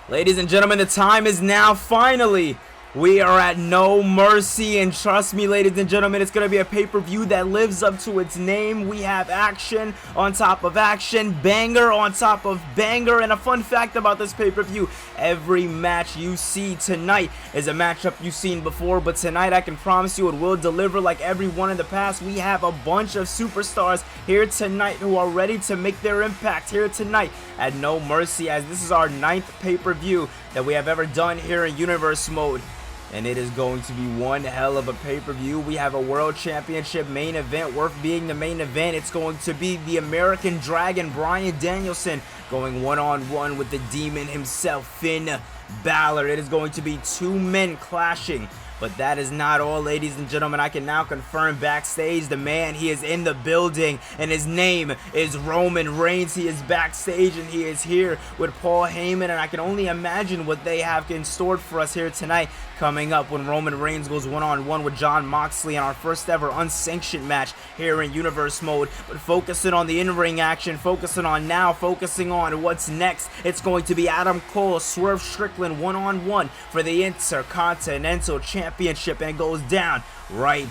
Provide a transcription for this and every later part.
Ladies and gentlemen, the time is now finally. We are at No Mercy, and trust me, ladies and gentlemen, it's going to be a pay-per-view that lives up to its name. We have action on top of action, banger on top of banger, and a fun fact about this pay-per-view, every match you see tonight is a matchup you've seen before, but tonight I can promise you it will deliver like every one in the past. We have a bunch of superstars here tonight who are ready to make their impact here tonight at No Mercy, as this is our 9th pay-per-view that we have ever done here in Universe Mode. And it is going to be one hell of a pay-per-view. We have a World Championship main event worth being the main event. It's going to be the American Dragon, Bryan Danielson, going one-on-one with the Demon himself, Finn Balor. It is going to be two men clashing. But that is not all, ladies and gentlemen. I can now confirm backstage the man, he is in the building, and his name is Roman Reigns. He is backstage, and he is here with Paul Heyman, and I can only imagine what they have in store for us here tonight coming up when Roman Reigns goes one-on-one with Jon Moxley in our first ever unsanctioned match here in Universe Mode. But focusing on the in-ring action, focusing on what's next, it's going to be Adam Cole, Swerve Strickland one-on-one for the Intercontinental Championship, and it goes down right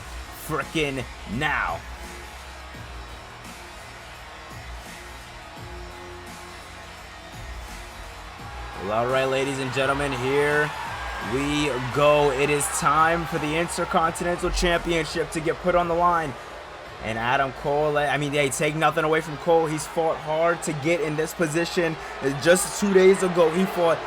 freaking now. Well, alright, ladies and gentlemen, here we go. It is time for the Intercontinental Championship to get put on the line. And Adam Cole, they take nothing away from Cole. He's fought hard to get in this position. Just 2 days ago, he fought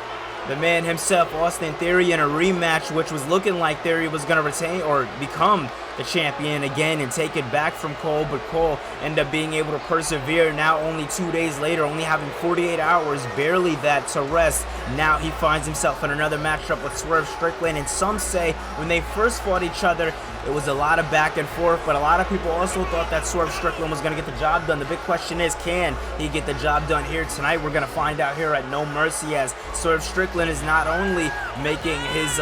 the man himself, Austin Theory, in a rematch, which was looking like Theory was going to retain or become the champion again and take it back from Cole, but Cole ended up being able to persevere. Now only 2 days later, only having 48 hours, barely that, to rest. Now he finds himself in another matchup with Swerve Strickland, and some say when they first fought each other, it was a lot of back and forth, but a lot of people also thought that Swerve Strickland was going to get the job done. The big question is, can he get the job done here tonight? We're going to find out here at No Mercy, as Swerve Strickland is not only making his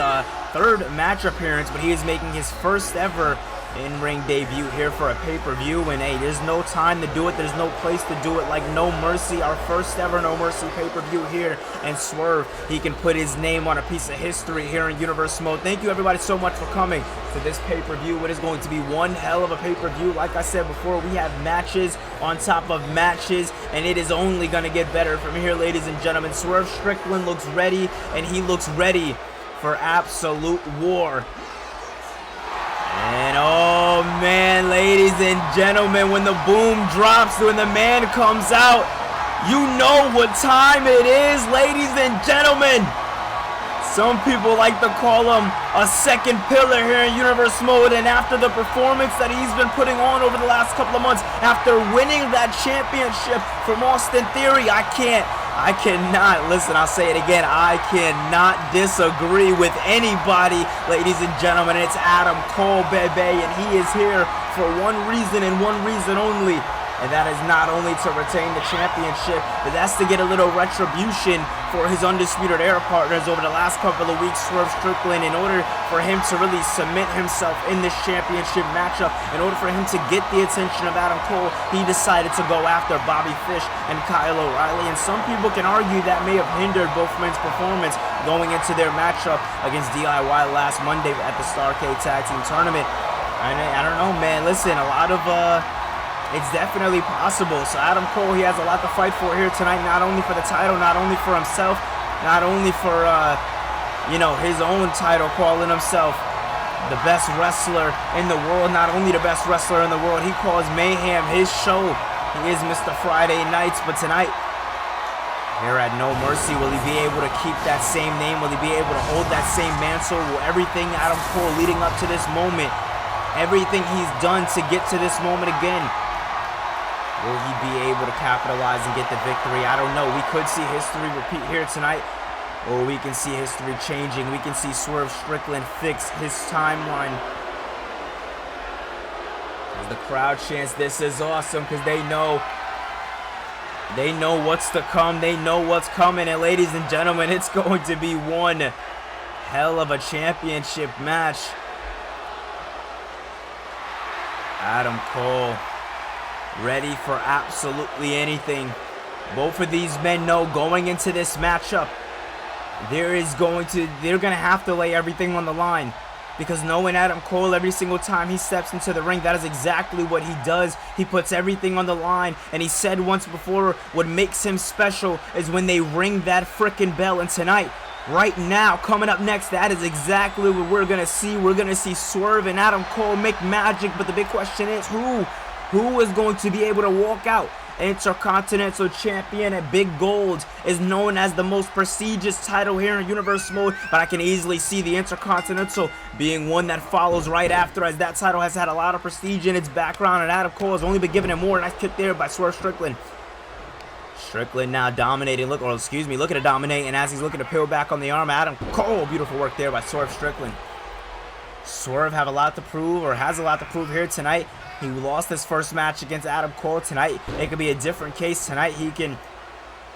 third match appearance, but he is making his first ever in-ring debut here for a pay-per-view. And hey, there's no time to do it, there's no place to do it like No Mercy, our first ever No Mercy pay-per-view here. And Swerve, he can put his name on a piece of history here in Universe Mode. Thank you everybody so much for coming to this pay-per-view. It is going to be one hell of a pay-per-view. Like I said before, we have matches on top of matches, and it is only going to get better from here, ladies and gentlemen. Swerve Strickland looks ready, and he looks ready for absolute war. And oh man, ladies and gentlemen, when the boom drops, when the man comes out, you know what time it is, ladies and gentlemen. Some people like to call him a second pillar here in Universe Mode, and after the performance that he's been putting on over the last couple of months, after winning that championship from Austin Theory, I cannot, listen, I'll say it again, I cannot disagree with anybody, ladies and gentlemen. It's Adam Cole, baby, and he is here for one reason and one reason only. And that is not only to retain the championship, but that's to get a little retribution for his Undisputed Era partners over the last couple of weeks, Swerve Strickland. In order for him to really cement himself in this championship matchup, in order for him to get the attention of Adam Cole, he decided to go after Bobby Fish and Kyle O'Reilly. And some people can argue that may have hindered both men's performance going into their matchup against DIY last Monday at the Starrcade Tag Team Tournament. I don't know, man. Listen, a lot of it's definitely possible. So Adam Cole, he has a lot to fight for here tonight, not only for the title, not only for himself, not only for, his own title, calling himself the best wrestler in the world, not only the best wrestler in the world, he calls Mayhem his show. He is Mr. Friday Nights, but tonight, here at No Mercy, will he be able to keep that same name? Will he be able to hold that same mantle? Will everything Adam Cole leading up to this moment, everything he's done to get to this moment again, will he be able to capitalize and get the victory? I don't know. We could see history repeat here tonight, or we can see history changing. We can see Swerve Strickland fix his timeline. As the crowd chants, this is awesome, because they know what's to come. They know what's coming. And ladies and gentlemen, it's going to be one hell of a championship match. Adam Cole, ready for absolutely anything. Both of these men know going into this matchup, they're going to have to lay everything on the line. Because knowing Adam Cole, every single time he steps into the ring, that is exactly what he does. He puts everything on the line. And he said once before, what makes him special is when they ring that freaking bell. And tonight, right now, coming up next, that is exactly what we're going to see. We're going to see Swerve and Adam Cole make magic. But the big question is, who is going to be able to walk out Intercontinental Champion at Big Gold? Is known as the most prestigious title here in Universe Mode, but I can easily see the Intercontinental being one that follows right after, as that title has had a lot of prestige in its background, and Adam Cole has only been given it more. Nice kick there by Swerve Strickland. Strickland now dominating, look at dominate, and as he's looking to peel back on the arm, Adam Cole, beautiful work there by Swerve Strickland. Swerve has a lot to prove here tonight. He lost his first match against Adam Cole. Tonight, it could be a different case. Tonight, he can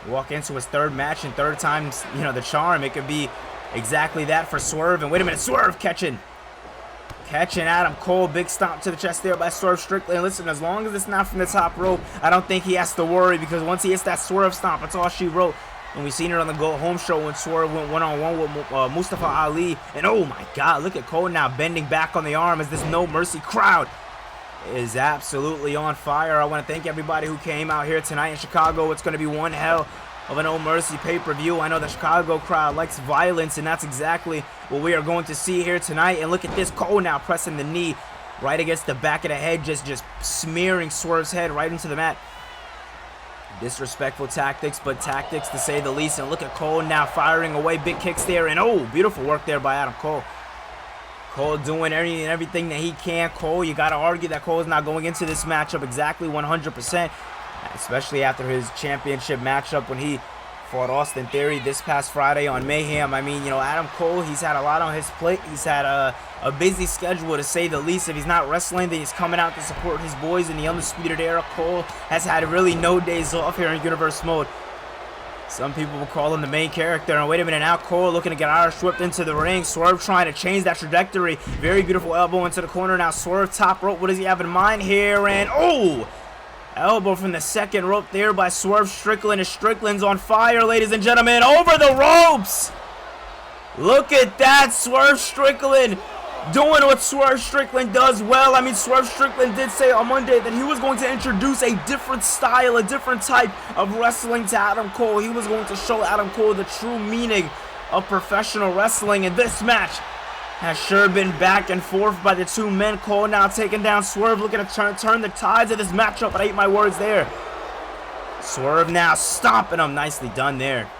walk into his third match, and third time's, the charm. It could be exactly that for Swerve. And wait a minute, Swerve catching Adam Cole. Big stomp to the chest there by Swerve Strickland. Listen, as long as it's not from the top rope, I don't think he has to worry, because once he hits that Swerve stomp, that's all she wrote. And we've seen it on the Go Home show when Swerve went one-on-one with Mustafa Ali. And oh my God, look at Cole now bending back on the arm as this No Mercy crowd is absolutely on fire. I want to thank everybody who came out here tonight in Chicago. It's going to be one hell of a No Mercy pay-per-view. I know the Chicago crowd likes violence, and that's exactly what we are going to see here tonight. And look at this, Cole now pressing the knee right against the back of the head, just smearing Swerve's head right into the mat. Disrespectful tactics, but tactics to say the least. And look at Cole now firing away big kicks there, and oh, beautiful work there by Adam Cole. Cole doing everything that he can. Cole, you got to argue that Cole is not going into this matchup exactly 100%, especially after his championship matchup when he fought Austin Theory this past Friday on Mayhem. I mean, Adam Cole, he's had a lot on his plate. He's had a busy schedule, to say the least. If he's not wrestling, then he's coming out to support his boys in the Undisputed Era. Cole has had really no days off here in Universe Mode. Some people will call him the main character. And wait a minute, now Cole looking to get Irish whipped into the ring. Swerve trying to change that trajectory. Very beautiful elbow into the corner. Now Swerve top rope. What does he have in mind here? And oh, elbow from the second rope there by Swerve Strickland. And Strickland's on fire, ladies and gentlemen. Over the ropes. Look at that, Swerve Strickland doing what Swerve Strickland does well. I mean, Swerve Strickland did say on Monday that he was going to introduce a different style, a different type of wrestling to Adam Cole. He was going to show Adam Cole the true meaning of professional wrestling. And this match has sure been back and forth by the two men. Cole now taking down Swerve, looking to turn the tides of this matchup. But I ate my words there. Swerve now stomping him. Nicely done there.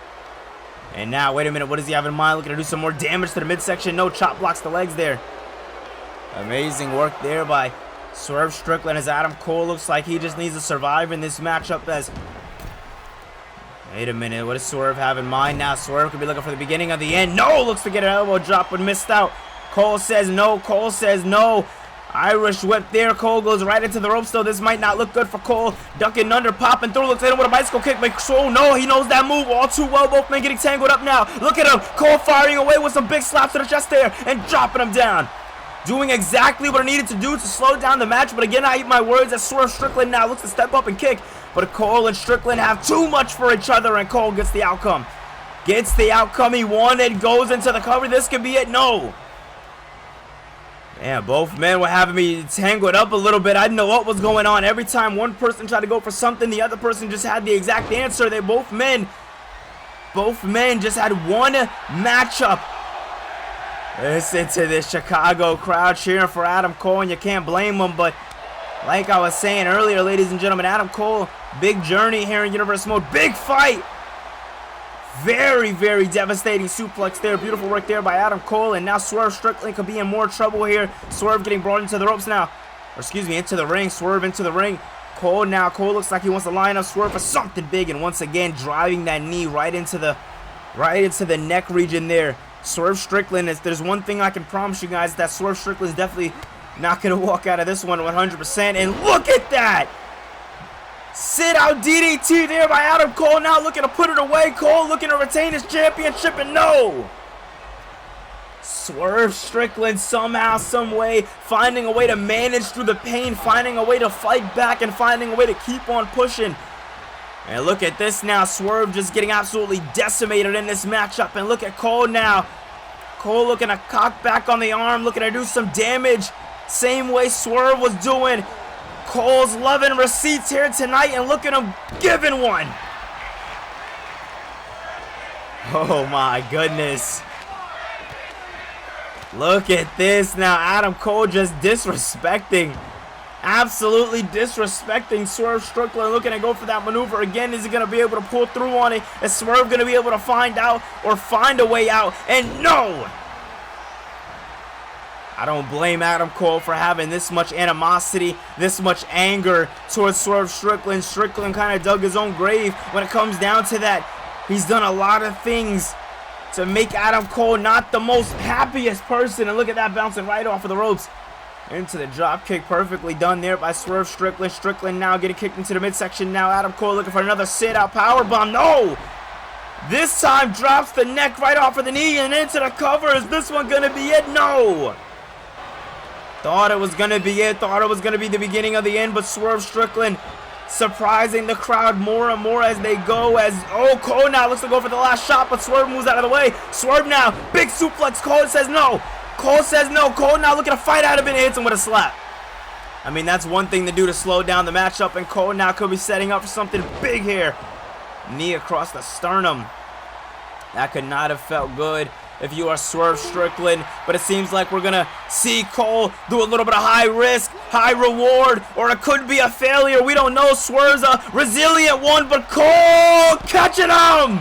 And now, wait a minute, what does he have in mind? Looking to do some more damage to the midsection. No, chop blocks the legs there. Amazing work there by Swerve Strickland, as Adam Cole looks like he just needs to survive in this matchup. As wait a minute, what does Swerve have in mind now? Swerve could be looking for the beginning of the end. No, looks to get an elbow drop, but missed out. Cole says no. Cole says no. Irish whip there. Cole goes right into the ropes, though. This might not look good for Cole. Ducking under, popping through. Looks at him with a bicycle kick. But so no, he knows that move all too well. Both men getting tangled up now. Look at him. Cole firing away with some big slaps to the chest there and dropping him down. Doing exactly what I needed to do to slow down the match. But again, I eat my words as Swerve Strickland now looks to step up and kick. But Cole and Strickland have too much for each other, and Cole gets the outcome. Gets the outcome he wanted. Goes into the cover. This could be it. No. Yeah, both men were having me tangled up a little bit. I didn't know what was going on. Every time one person tried to go for something, the other person just had the exact answer. Both men just had one matchup. Listen to this Chicago crowd cheering for Adam Cole, and you can't blame them. But like I was saying earlier, ladies and gentlemen, Adam Cole, big journey here in Universe Mode. Big fight. Very, very devastating suplex there. Beautiful work there by Adam Cole. And now Swerve Strickland could be in more trouble here. Swerve getting brought into the ropes now. Or excuse me, into the ring. Swerve into the ring. Cole now. Cole looks like he wants to line up Swerve for something big. And once again, driving that knee right into the neck region there. Swerve Strickland, there's one thing I can promise you guys, that Swerve Strickland is definitely not going to walk out of this one 100%. And look at that! Sit out DDT there by Adam Cole, now looking to put it away. Cole looking to retain his championship, and no! Swerve Strickland somehow, some way, finding a way to manage through the pain, finding a way to fight back, and finding a way to keep on pushing. And look at this now. Swerve just getting absolutely decimated in this matchup. And look at Cole now. Cole looking to cock back on the arm, looking to do some damage. Same way Swerve was doing. Cole's loving receipts here tonight, and look at him giving one. Oh my goodness. Look at this now. Adam Cole just disrespecting. Absolutely disrespecting Swerve Strickland, looking to go for that maneuver again. Is he going to be able to pull through on it? Is Swerve going to be able to find out or find a way out? And no! I don't blame Adam Cole for having this much animosity, this much anger towards Swerve Strickland. Strickland kind of dug his own grave when it comes down to that. He's done a lot of things to make Adam Cole not the most happiest person. And look at that, bouncing right off of the ropes. Into the drop kick, perfectly done there by Swerve Strickland. Strickland now getting kicked into the midsection now. Adam Cole looking for another sit-out powerbomb. No! This time drops the neck right off of the knee and into the cover. Is this one going to be it? No! Thought it was going to be it. Thought it was going to be the beginning of the end. But Swerve Strickland surprising the crowd more and more as they go. Oh, Cole now looks to go for the last shot, but Swerve moves out of the way. Swerve now, big suplex. Cole says no. Cole says no. Cole now looking to fight out of it and hits him with a slap. I mean, that's one thing to do to slow down the matchup, and Cole now could be setting up for something big here. Knee across the sternum. That could not have felt good if you are Swerve Strickland, but it seems like we're going to see Cole do a little bit of high risk, high reward, or it could be a failure. We don't know. Swerve's a resilient one, but Cole catching him.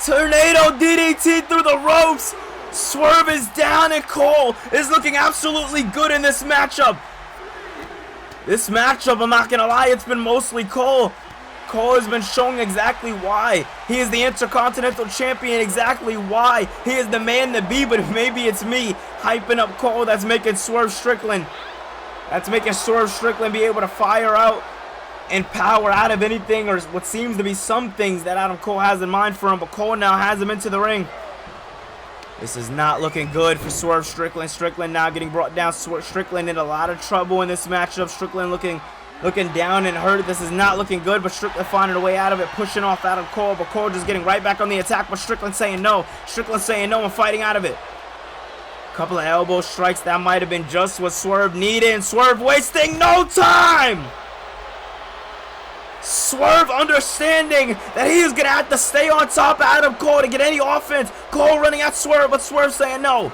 Tornado DDT through the ropes. Swerve is down, and Cole is looking absolutely good in this matchup. This matchup, I'm not going to lie, it's been mostly Cole. Cole has been showing exactly why. He is the Intercontinental Champion, exactly why. He is the man to be, but maybe it's me hyping up Cole that's making Swerve Strickland. That's making Swerve Strickland be able to fire out and power out of anything, or what seems to be some things that Adam Cole has in mind for him, but Cole now has him into the ring. This is not looking good for Swerve Strickland. Strickland now getting brought down. Strickland in a lot of trouble in this matchup. Strickland looking down and hurt. This is not looking good, but Strickland finding a way out of it, pushing off Adam Cole, but Cole just getting right back on the attack, but Strickland saying no. Strickland saying no and fighting out of it. Couple of elbow strikes. That might have been just what Swerve needed, and Swerve wasting no time. Swerve understanding that he is going to have to stay on top of Adam Cole to get any offense. Cole running at Swerve, but Swerve saying no.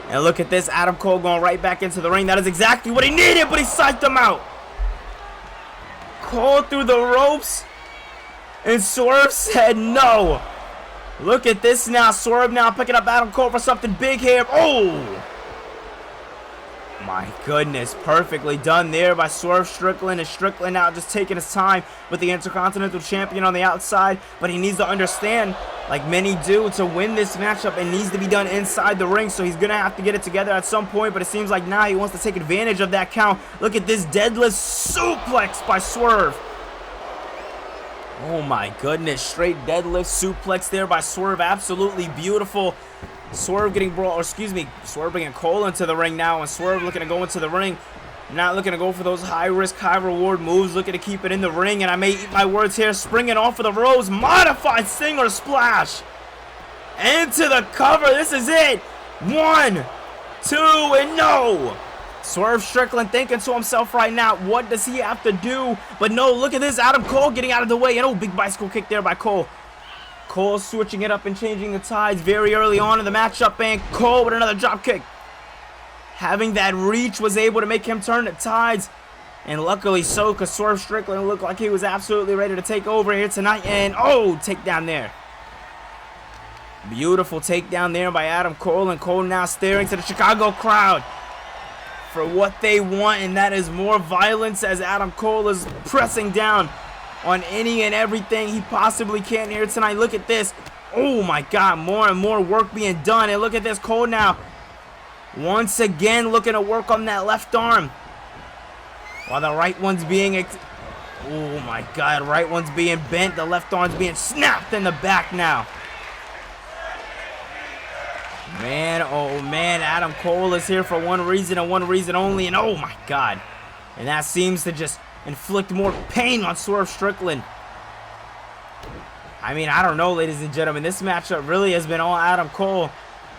And look at this, Adam Cole going right back into the ring. That is exactly what he needed, but he psyched him out. Cole through the ropes, and Swerve said no. Look at this now. Swerve now picking up Adam Cole for something big here. Oh! My goodness, perfectly done there by Swerve Strickland, and Strickland now just taking his time with the Intercontinental Champion on the outside, but he needs to understand, like many do, to win this matchup, it needs to be done inside the ring, so he's going to have to get it together at some point, but it seems like now he wants to take advantage of that count. Look at this deadlift suplex by Swerve. Oh my goodness, straight deadlift suplex there by Swerve, absolutely beautiful. Swerve getting brought, or excuse me, Swerve bringing Cole into the ring now, and Swerve looking to go into the ring, not looking to go for those high risk, high reward moves, looking to keep it in the ring, and I may eat my words here, springing off of the ropes, modified Stinger Splash, into the cover. This is it, 1, 2, and no. Swerve Strickland thinking to himself right now, what does he have to do? But no, look at this, Adam Cole getting out of the way, and oh, big bicycle kick there by Cole. Cole switching it up and changing the tides very early on in the matchup, and Cole with another drop kick. Having that reach was able to make him turn the tides, and luckily so, because Swerve Strickland looked like he was absolutely ready to take over here tonight, and oh, takedown there. Beautiful takedown there by Adam Cole, and Cole now staring to the Chicago crowd for what they want, and that is more violence as Adam Cole is pressing down on any and everything he possibly can here tonight. Look at this. Oh my God, more and more work being done. And look at this, Cole now once again looking to work on that left arm, while the right one's being oh my God, right one's being bent, the left arm's being snapped in the back now. Man, oh man, Adam Cole is here for one reason and one reason only, and oh my God. And that seems to just inflict more pain on Swerve Strickland. I mean, I don't know, ladies and gentlemen. This matchup really has been all Adam Cole.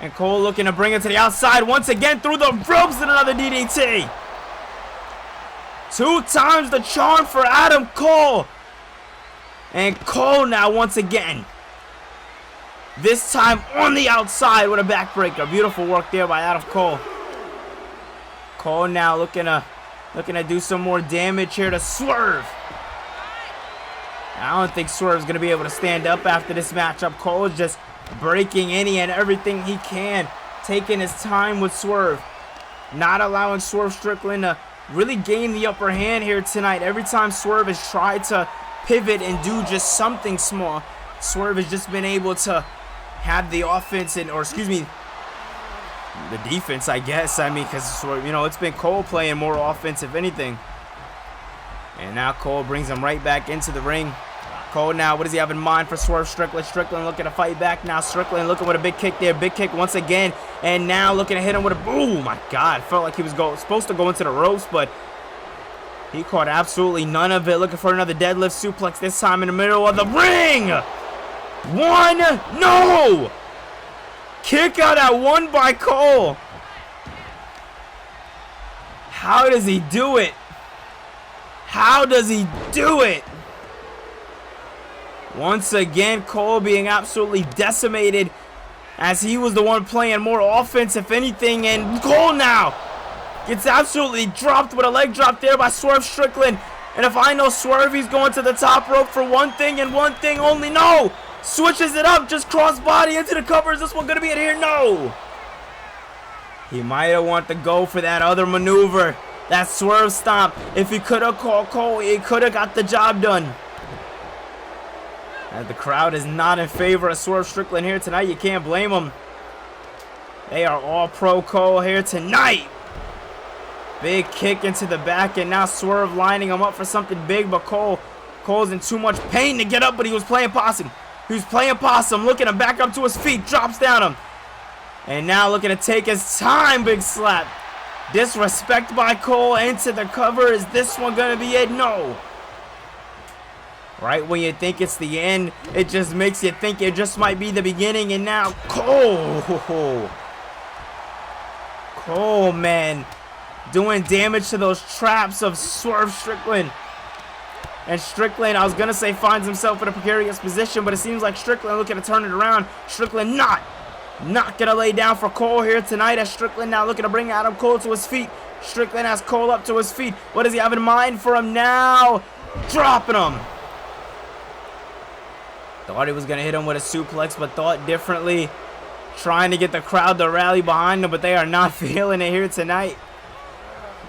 And Cole looking to bring it to the outside once again through the ropes and another DDT. 2 times the charm for Adam Cole. And Cole now once again. This time on the outside with a backbreaker. Beautiful work there by Adam Cole. Cole now looking to do some more damage here to Swerve. I don't think Swerve's going to be able to stand up after this matchup. Cole is just breaking any and everything he can. Taking his time with Swerve. Not allowing Swerve Strickland to really gain the upper hand here tonight. Every time Swerve has tried to pivot and do just something small, Swerve has just been able to have the offense or excuse me, the defense, I guess. I mean, because, you know, it's been Cole playing more offense, if anything. And now Cole brings him right back into the ring. Cole now, what does he have in mind for Swerve Strickland? Strickland looking to fight back now. Strickland looking with a big kick there. Big kick once again. And now looking to hit him with a... Oh, my God. Felt like he was supposed to go into the ropes, but he caught absolutely none of it. Looking for another deadlift suplex, this time in the middle of the ring. 1. No! Kick out at 1 by Cole. How does he do it? How does he do it? Once again, Cole being absolutely decimated as he was the one playing more offense, if anything. And Cole now gets absolutely dropped with a leg drop there by Swerve Strickland. And if I know Swerve, he's going to the top rope for one thing and one thing only. No! Switches it up, just crossbody into the cover. Is this one going to be it here? No! He might have wanted to go for that other maneuver, that Swerve stomp. If he could have called Cole, he could have got the job done. As the crowd is not in favor of Swerve Strickland here tonight, you can't blame them. They are all pro Cole here tonight. Big kick into the back, and now Swerve lining him up for something big, but Cole's in too much pain to get up, but he was playing possum. He was playing possum, looking to back up to his feet, drops down him. And now looking to take his time, big slap. Disrespect by Cole into the cover. Is this one going to be it? No. Right when you think it's the end, it just makes you think it just might be the beginning. And now Cole. Cole, man. Doing damage to those traps of Swerve Strickland. And Strickland, I was going to say, finds himself in a precarious position, but it seems like Strickland looking to turn it around. Strickland not going to lay down for Cole here tonight, as Strickland now looking to bring Adam Cole to his feet. Strickland has Cole up to his feet. What does he have in mind for him now? Dropping him. Thought he was going to hit him with a suplex, but thought differently. Trying to get the crowd to rally behind him, but they are not feeling it here tonight.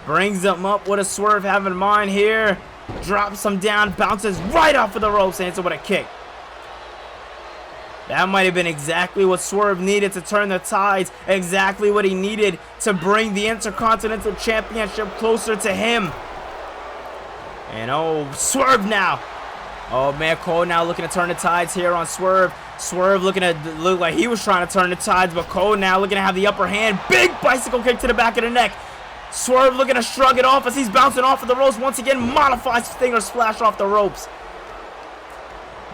Brings him up. What does Swerve have in mind here? Drops him down, bounces right off of the ropes, and hits him with a kick. That might have been exactly what Swerve needed to turn the tides. Exactly what he needed to bring the Intercontinental Championship closer to him. And oh, Swerve now. Oh man, Cole now looking to turn the tides here on Swerve. Swerve looking to look like he was trying to turn the tides, but Cole now looking to have the upper hand. Big bicycle kick to the back of the neck. Swerve looking to shrug it off as he's bouncing off of the ropes. Once again, modifies Stinger splash off the ropes.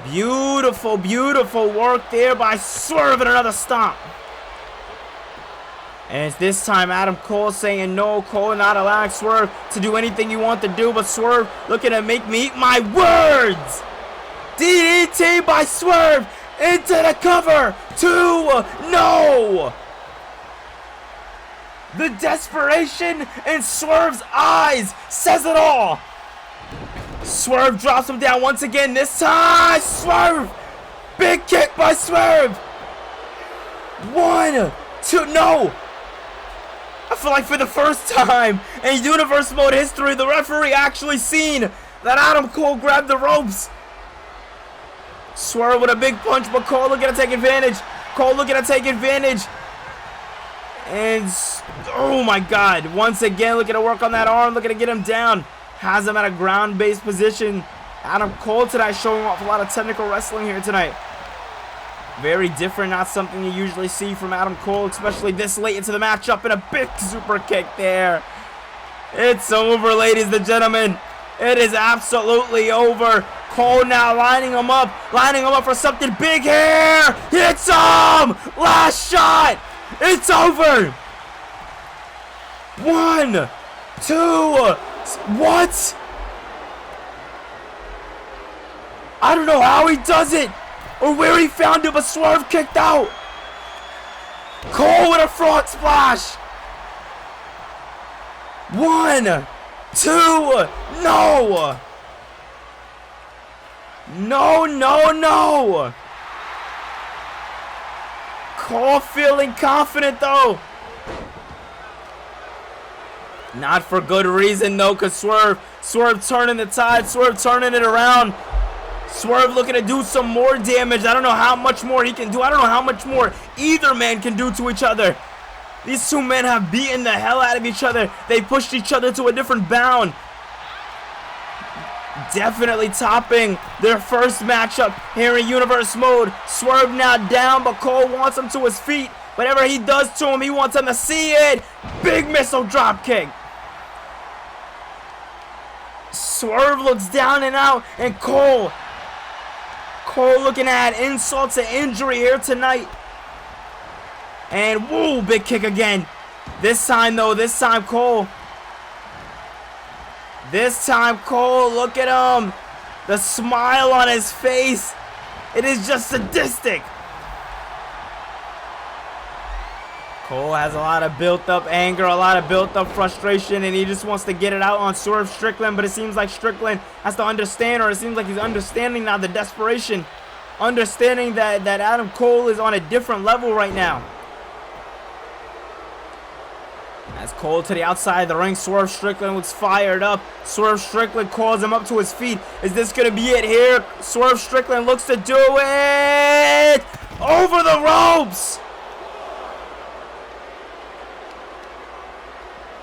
Beautiful, beautiful work there by Swerve, and another stomp. And it's this time Adam Cole saying no. Cole not allowing Swerve to do anything you want to do, but Swerve looking to make me eat my words. DDT by Swerve into the cover. 2. No. The desperation in Swerve's eyes says it all. Swerve drops him down once again. This time, Swerve. Big kick by Swerve. 1, 2, no. I feel like for the first time in Universe Mode history, the referee actually seen that Adam Cole grabbed the ropes. Swerve with a big punch, but Cole looking to take advantage. Cole looking to take advantage. And, oh my God, once again looking to work on that arm, looking to get him down. Has him at a ground-based position. Adam Cole tonight showing off a lot of technical wrestling here tonight. Very different, not something you usually see from Adam Cole, especially this late into the matchup, and a big super kick there. It's over, ladies and gentlemen. It is absolutely over. Cole now lining him up for something big here. Hits him. Last shot. It's over. 1, 2. What? I don't know how he does it or where he found it, but Swerve kicked out. Cole with a frog splash. 1, 2, no! No, no, no! Cole feeling confident though. Not for good reason though, because Swerve turning the tide, Swerve turning it around. Swerve looking to do some more damage. I don't know how much more he can do. I don't know how much more either man can do to each other. These two men have beaten the hell out of each other. They pushed each other to a different bound. Definitely topping their first matchup here in Universe Mode. Swerve now down, but Cole wants him to his feet. Whatever he does to him, he wants him to see it. Big missile drop kick. Swerve looks down and out, and Cole looking at insult to injury here tonight. And woo, big kick again. This time Cole. Look at him. The smile on his face. It is just sadistic. Cole has a lot of built up anger, a lot of built up frustration, and he just wants to get it out on Swerve Strickland, but it seems like Strickland has to understand, or it seems like he's understanding now the desperation. Understanding that Adam Cole is on a different level right now. As Cole to the outside of the ring, Swerve Strickland looks fired up. Swerve Strickland calls him up to his feet. Is this going to be it here? Swerve Strickland looks to do it! Over the ropes!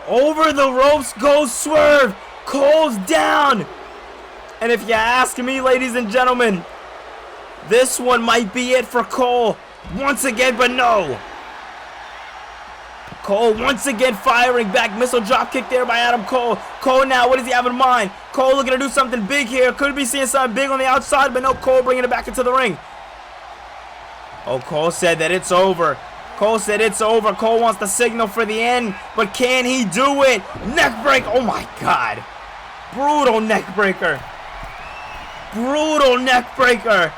Over the ropes goes Swerve. Cole's down. And if you ask me, ladies and gentlemen, this one might be it for Cole once again, but no. Cole once again firing back. Missile drop kick there by Adam Cole. Cole now, what does he have in mind? Cole looking to do something big here. Could be seeing something big on the outside, but no, Cole bringing it back into the ring. Oh, Cole said that it's over. Cole said it's over. Cole wants the signal for the end, but can he do it? Neck break. Oh my God. Brutal neck breaker. Brutal neck breaker.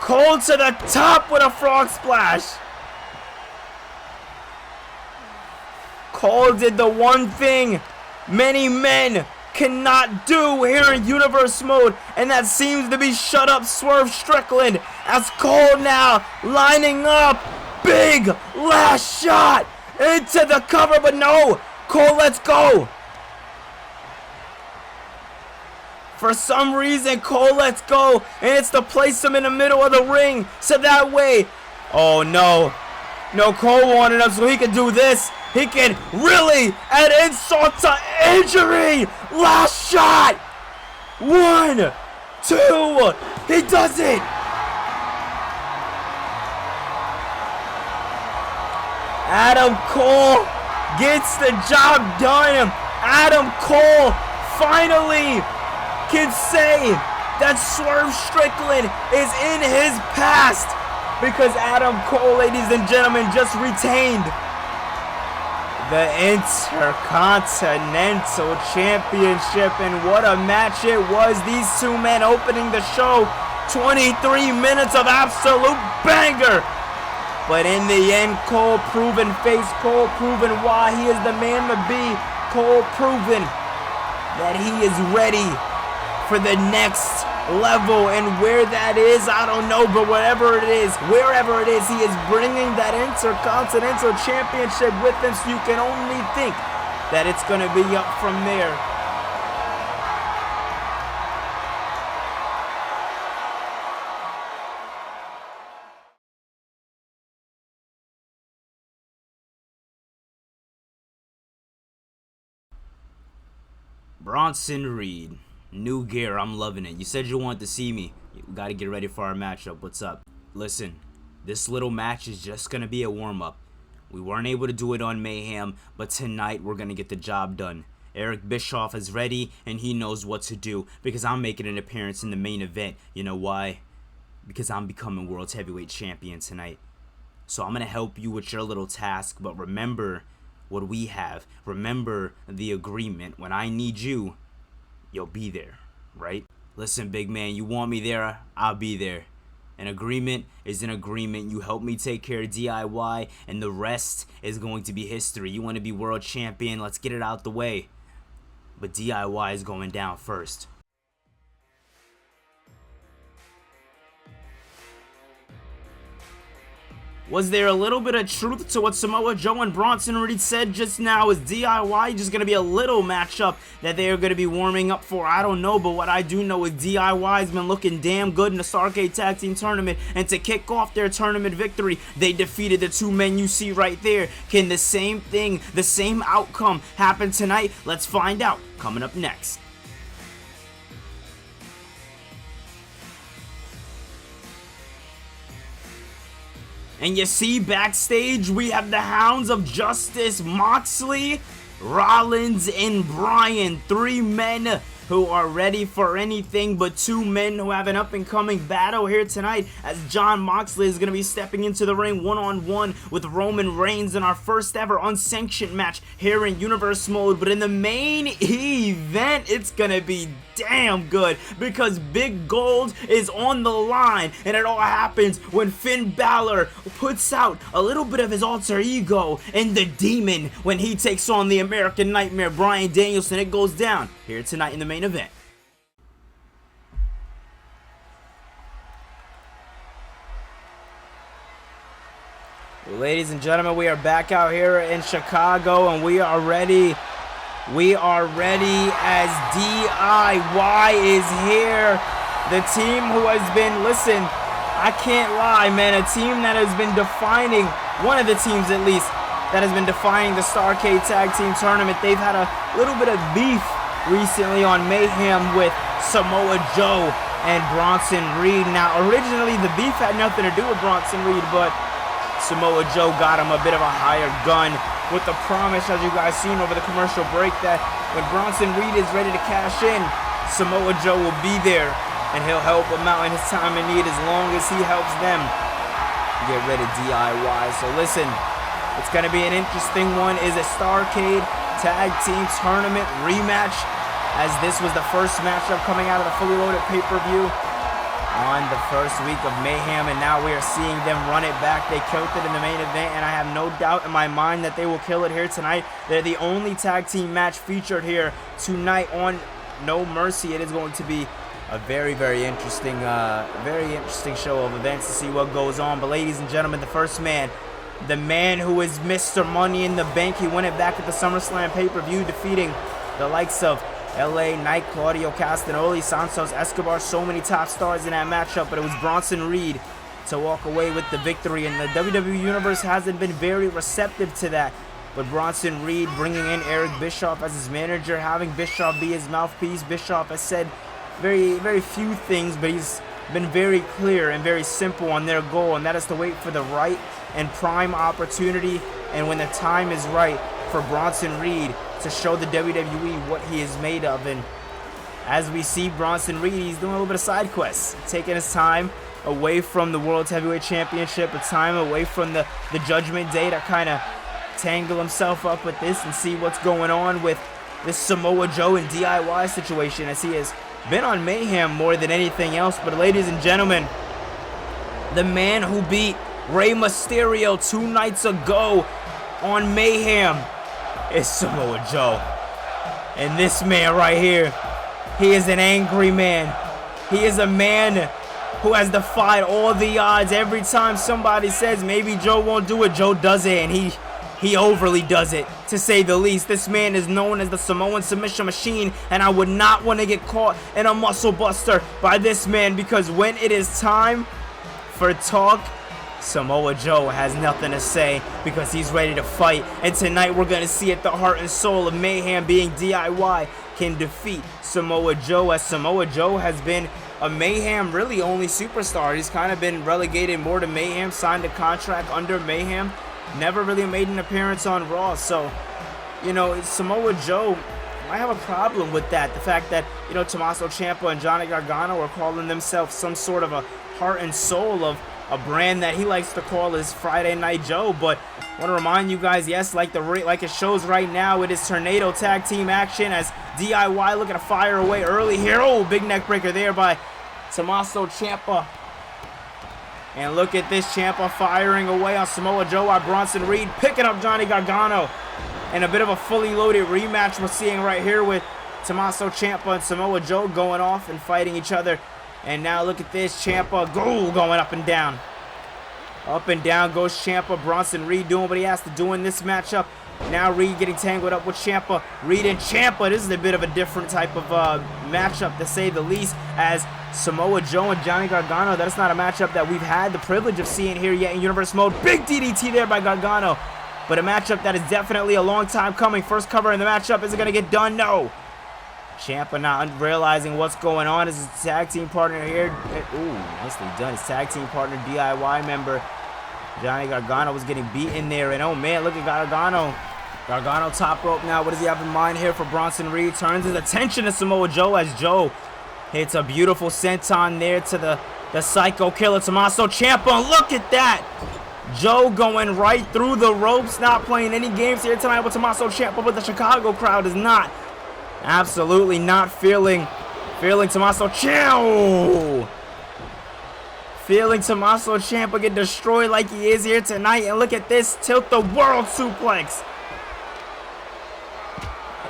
Cole to the top with a frog splash. Cole did the one thing many men cannot do here in Universe Mode, and that seems to be shut up Swerve Strickland, as Cole now lining up. Big last shot into the cover, but no. Cole lets go. For some reason, Cole lets go, and it's to place him in the middle of the ring, so that way, oh no. No, Cole wanted him so he could do this. He can really add insult to injury. Last shot. 1, 2. He does it. Adam Cole gets the job done. Adam Cole finally can say that Swerve Strickland is in his past, because Adam Cole, ladies and gentlemen, just retained the Intercontinental Championship. And what a match it was. These two men opening the show. 23 minutes of absolute banger. But in the end, Cole proven face, Cole proven why he is the man to be, Cole proven that he is ready for the next level, and where that is, I don't know, but wherever it is, he is bringing that Intercontinental Championship with him, so you can only think that it's going to be up from there. Bronson Reed. New gear, I'm loving it. You said you wanted to see me. You gotta get ready for our matchup. What's up? Listen, this little match is just gonna be a warm-up. We weren't able to do it on Mayhem, but tonight we're gonna get the job done. Eric Bischoff is ready, and he knows what to do, because I'm making an appearance in the main event. You know why? Because I'm becoming World Heavyweight Champion tonight. So I'm going to help you with your little task, but remember what we have. Remember the agreement. When I need you, you'll be there, right? Listen, big man, you want me there, I'll be there. An agreement is an agreement. You help me take care of DIY, and the rest is going to be history. You want to be world champion, let's get it out the way. But DIY is going down first. Was there a little bit of truth to what Samoa Joe and Bronson Reed said just now? Is DIY just going to be a little matchup that they are going to be warming up for? I don't know, but what I do know is DIY has been looking damn good in the Starrcade Tag Team Tournament, and to kick off their tournament victory, they defeated the two men you see right there. Can the same thing, the same outcome happen tonight? Let's find out, coming up next. And you see, backstage, we have the Hounds of Justice, Moxley, Rollins, and Bryan. Three men who are ready for anything, but two men who have an up-and-coming battle here tonight, as Jon Moxley is going to be stepping into the ring one-on-one with Roman Reigns in our first ever unsanctioned match here in Universe Mode. But in the main event, it's going to be damn good, because Big Gold is on the line, and it all happens when Finn Balor puts out a little bit of his alter ego in the Demon when he takes on the American Nightmare, Bryan Danielson. It goes down here tonight in the main event. Ladies and gentlemen, we are back out here in Chicago, and we are ready. We are ready as DIY is here. The team who has been, listen, I can't lie, man, a team that has been defining, one of the teams at least, that has been defining the Starrcade Tag Team Tournament. They've had a little bit of beef recently on Mayhem with Samoa Joe and Bronson Reed. Now, originally, the beef had nothing to do with Bronson Reed, but Samoa Joe got him a bit of a higher gun with the promise, as you guys seen over the commercial break, that when Bronson Reed is ready to cash in, Samoa Joe will be there, and he'll help him out in his time of need as long as he helps them get rid of DIY. So listen, it's going to be an interesting one. Is a Starrcade Tag Team Tournament rematch, as this was the first matchup coming out of the fully loaded pay-per-view on the first week of Mayhem, and now we are seeing them run it back. They killed it in the main event, and I have no doubt in my mind that they will kill it here tonight. They're the only tag team match featured here tonight on No Mercy. It is going to be a very interesting show of events to see what goes on. But ladies and gentlemen, the first man, the man who is Mr. Money in the Bank, he won it back at the SummerSlam pay-per-view, defeating the likes of LA Knight, Claudio Castagnoli, Santos Escobar, so many top stars in that matchup, but it was Bronson Reed to walk away with the victory, and the WWE Universe hasn't been very receptive to that. But Bronson Reed bringing in Eric Bischoff as his manager, having Bischoff be his mouthpiece. Bischoff has said very few things, but he's been very clear and very simple on their goal, and that is to wait for the right and prime opportunity, and when the time is right for Bronson Reed to show the WWE what he is made of. And as we see Bronson Reed, he's doing a little bit of side quests, taking his time away from the World Heavyweight Championship, a time away from the Judgment Day to kind of tangle himself up with this and see what's going on with this Samoa Joe and DIY situation, as he has been on Mayhem more than anything else. But ladies and gentlemen, the man who beat Rey Mysterio 2 nights ago on Mayhem is Samoa Joe. And this man right here, he is an angry man. He is a man who has defied all the odds. Every time somebody says maybe Joe won't do it, Joe does it, and he overly does it, to say the least. This man is known as the Samoan Submission Machine, and I would not want to get caught in a muscle buster by this man, because when it is time for talk, Samoa Joe has nothing to say, because he's ready to fight. And tonight we're going to see it, the heart and soul of Mayhem being DIY can defeat Samoa Joe, as Samoa Joe has been a Mayhem really only superstar. He's kind of been relegated more to Mayhem, signed a contract under Mayhem, never really made an appearance on Raw. So, you know, Samoa Joe, I have a problem with that. The fact that, you know, Tommaso Ciampa and Johnny Gargano are calling themselves some sort of a heart and soul of a brand that he likes to call his Friday Night Joe. But I want to remind you guys, yes, like it shows right now, it is Tornado Tag Team action as DIY looking to fire away early here. Oh, big neck breaker there by Tommaso Ciampa. And look at this, Ciampa firing away on Samoa Joe while Bronson Reed picking up Johnny Gargano. And a bit of a fully loaded rematch we're seeing right here with Tommaso Ciampa and Samoa Joe going off and fighting each other. And now look at this, Ciampa going up and down. Up and down goes Ciampa. Bronson Reed doing what he has to do in this matchup. Now Reed getting tangled up with Ciampa. Reed and Ciampa, this is a bit of a different type of matchup to say the least, as Samoa Joe and Johnny Gargano, that's not a matchup that we've had the privilege of seeing here yet in Universe Mode. Big DDT there by Gargano, but a matchup that is definitely a long time coming. First cover in the matchup, is it going to get done? No. Ciampa not realizing what's going on as his tag team partner here. Ooh, nicely done. His tag team partner, DIY member, Johnny Gargano, was getting beaten there. And oh man, look at Gargano. Gargano top rope now. What does he have in mind here for Bronson Reed? Turns his attention to Samoa Joe as Joe hits a beautiful senton there to the Psycho Killer, Tommaso Ciampa. Look at that. Joe going right through the ropes, not playing any games here tonight with Tommaso Ciampa, but the Chicago crowd is not. Absolutely not feeling Tommaso Ciampa. Feeling Tommaso Ciampa get destroyed like he is here tonight. And look at this, tilt the world suplex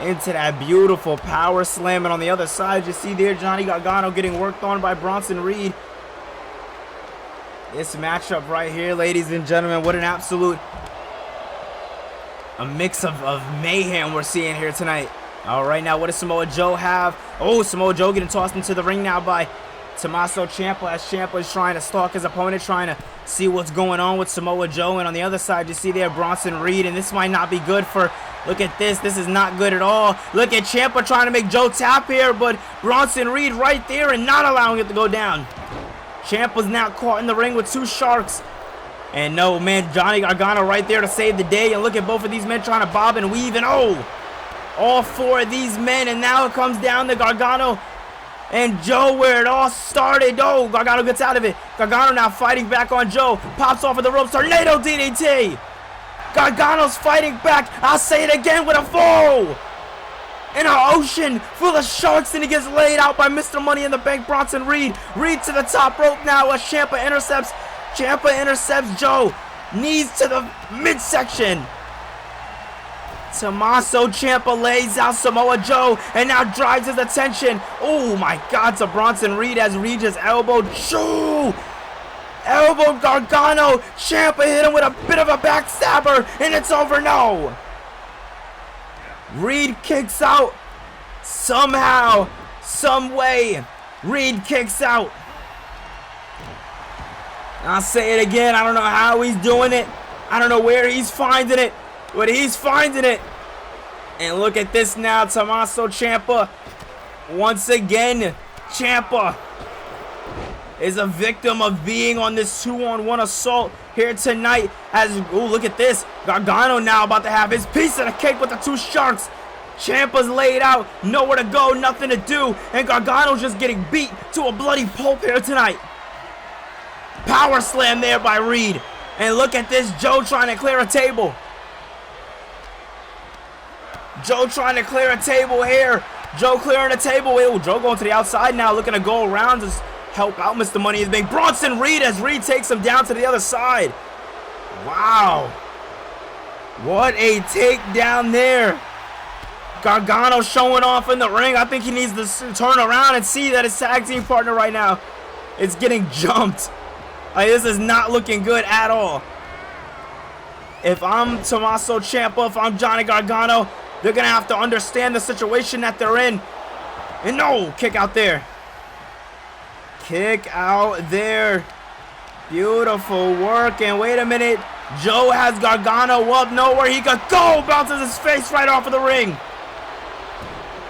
into that beautiful power slam. And on the other side, you see there Johnny Gargano getting worked on by Bronson Reed. This matchup right here, ladies and gentlemen, what an absolute mix of mayhem we're seeing here tonight. All right, now what does Samoa Joe have? Oh, Samoa Joe getting tossed into the ring now by Tommaso Ciampa, as Ciampa is trying to stalk his opponent, trying to see what's going on with Samoa Joe. And on the other side, you see there Bronson Reed, and this might not be good for, look at this, this is not good at all. Look at Ciampa trying to make Joe tap here, but Bronson Reed right there and not allowing it to go down. Ciampa's now caught in the ring with two sharks. And no, man, Johnny Gargano right there to save the day. And look at both of these men trying to bob and weave, and oh, all four of these men, and now it comes down to Gargano and Joe where it all started. Oh, Gargano gets out of it. Gargano now fighting back on Joe. Pops off of the ropes. Tornado DDT. Gargano's fighting back. I'll say it again with a foe. In an ocean full of sharks, and he gets laid out by Mr. Money in the Bank, Bronson Reed. Reed to the top rope now as Ciampa intercepts. Ciampa intercepts Joe. Knees to the midsection. Tommaso Ciampa lays out Samoa Joe and now drives his attention. Oh my God, to Bronson Reed as Reed just elbowed Joe. Elbowed Gargano. Ciampa hit him with a bit of a backstabber, and it's over. No. Reed kicks out. Somehow, some way, Reed kicks out. I'll say it again. I don't know how he's doing it. I don't know where he's finding it, but he's finding it. And look at this now, Tommaso Ciampa. Once again, Ciampa is a victim of being on this 2-on-1 assault here tonight. As, oh, look at this. Gargano now about to have his piece of the cake with the two sharks. Ciampa's laid out, nowhere to go, nothing to do. And Gargano's just getting beat to a bloody pulp here tonight. Power slam there by Reed. And look at this, Joe trying to clear a table. Joe trying to clear a table here. Joe clearing a table. Oh, Joe going to the outside now, looking to go around to help out Mr. Money in the Bank. Bronson Reed as Reed takes him down to the other side. Wow. What a takedown there. Gargano showing off in the ring. I think he needs to turn around and see that his tag team partner right now is getting jumped. Like, this is not looking good at all. If I'm Tommaso Ciampa, if I'm Johnny Gargano, they're going to have to understand the situation that they're in. And no, kick out there. Kick out there. Beautiful work. And wait a minute. Joe has Gargano up. Nowhere he could go. Bounces his face right off of the ring.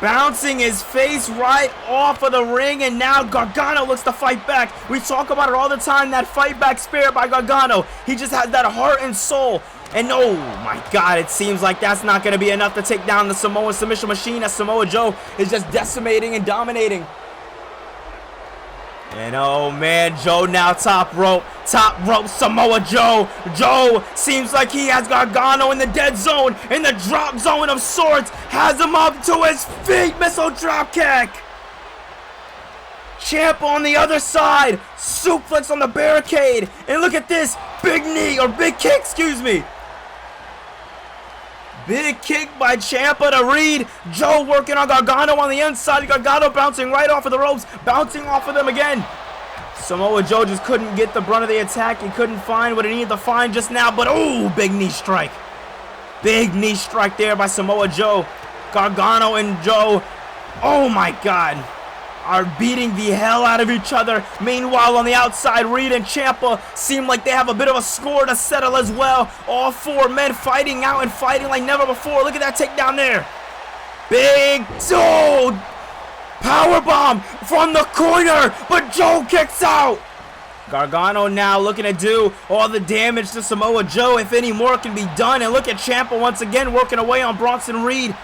Bouncing his face right off of the ring, and now Gargano looks to fight back. We talk about it all the time, that fight back spirit by Gargano. He just has that heart and soul. And oh my God, it seems like that's not going to be enough to take down the Samoan submission machine, as Samoa Joe is just decimating and dominating. And oh man, Joe now top rope, Samoa Joe. Joe seems like he has Gargano in the dead zone, in the drop zone of sorts, has him up to his feet, missile drop kick. Ciampa on the other side, suplex on the barricade, and look at this, big knee, or big kick, excuse me. Big kick by Ciampa to Reed. Joe working on Gargano on the inside. Gargano bouncing right off of the ropes, bouncing off of them again. Samoa Joe just couldn't get the brunt of the attack. He couldn't find what he needed to find just now, but oh, big knee strike. Big knee strike there by Samoa Joe. Gargano and Joe, oh my God, are beating the hell out of each other. Meanwhile, on the outside, Reed and Ciampa seem like they have a bit of a score to settle as well. All four men fighting out and fighting like never before. Look at that takedown there. Big Joe. Powerbomb from the corner, but Joe kicks out. Gargano now looking to do all the damage to Samoa Joe, if any more can be done. And look at Ciampa once again working away on Bronson Reed.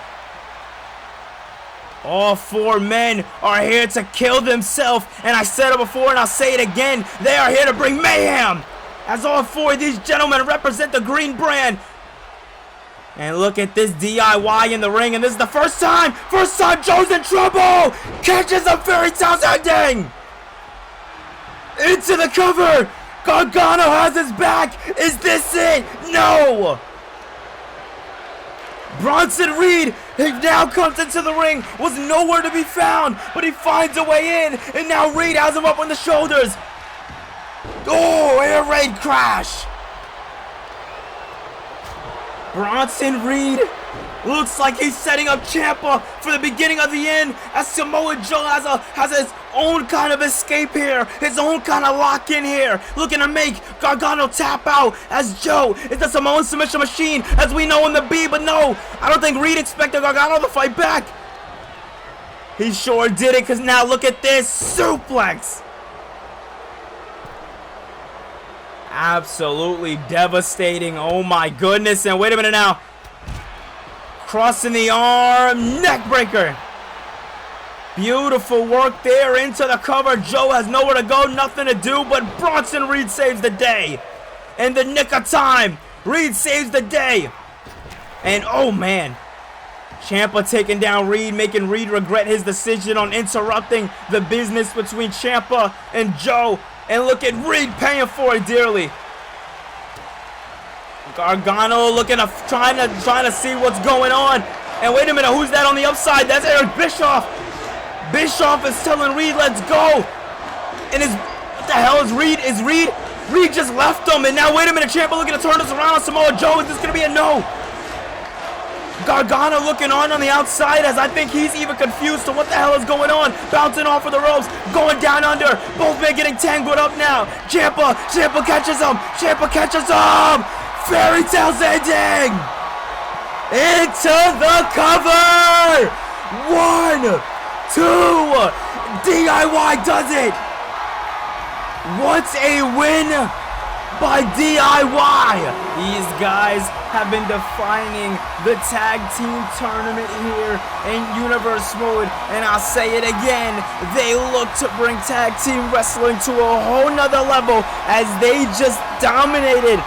All four men are here to kill themselves, and I said it before and I'll say it again, they are here to bring mayhem, as all four of these gentlemen represent the green brand. And look at this DIY in the ring, and this is the first time Joe's in trouble, catches a Fairy Tale's ending, into the cover, Gargano has his back, is this it? No! Bronson Reed, he now comes into the ring, was nowhere to be found, but he finds a way in, and now Reed has him up on the shoulders. Oh, air raid crash. Bronson Reed looks like he's setting up Ciampa for the beginning of the end, as Samoa Joe has his own kind of escape here, his own kind of lock in here, looking to make Gargano tap out, as Joe is the Samoan submission machine, as we know in the B. But no, I don't think Reed expected Gargano to fight back. He sure did it, because now look at this suplex. Absolutely devastating. Oh my goodness. And wait a minute now. Crossing the arm, neck breaker. Beautiful work there into the cover. Joe has nowhere to go, nothing to do, but Bronson Reed saves the day. In the nick of time, Reed saves the day. And oh man, Ciampa taking down Reed, making Reed regret his decision on interrupting the business between Ciampa and Joe. And look at Reed paying for it dearly. Gargano looking to trying to see what's going on. And wait a minute, who's that on the upside? That's Eric Bischoff. Bischoff is telling Reed, let's go. And what the hell is Reed? Reed just left him. And now wait a minute, Ciampa looking to turn this around on Samoa Joe. Is this gonna be a no? Gargano looking on the outside, as I think he's even confused to what the hell is going on. Bouncing off of the ropes, going down under. Both men getting tangled up now. Ciampa catches him. Ciampa catches him. Fairy Tale's ending. Into the cover. 1, 2. DIY does it. What a win by DIY. These guys have been defining the tag team tournament here in Universe Mode, and I'll say it again, they look to bring tag team wrestling to a whole nother level, as they just dominated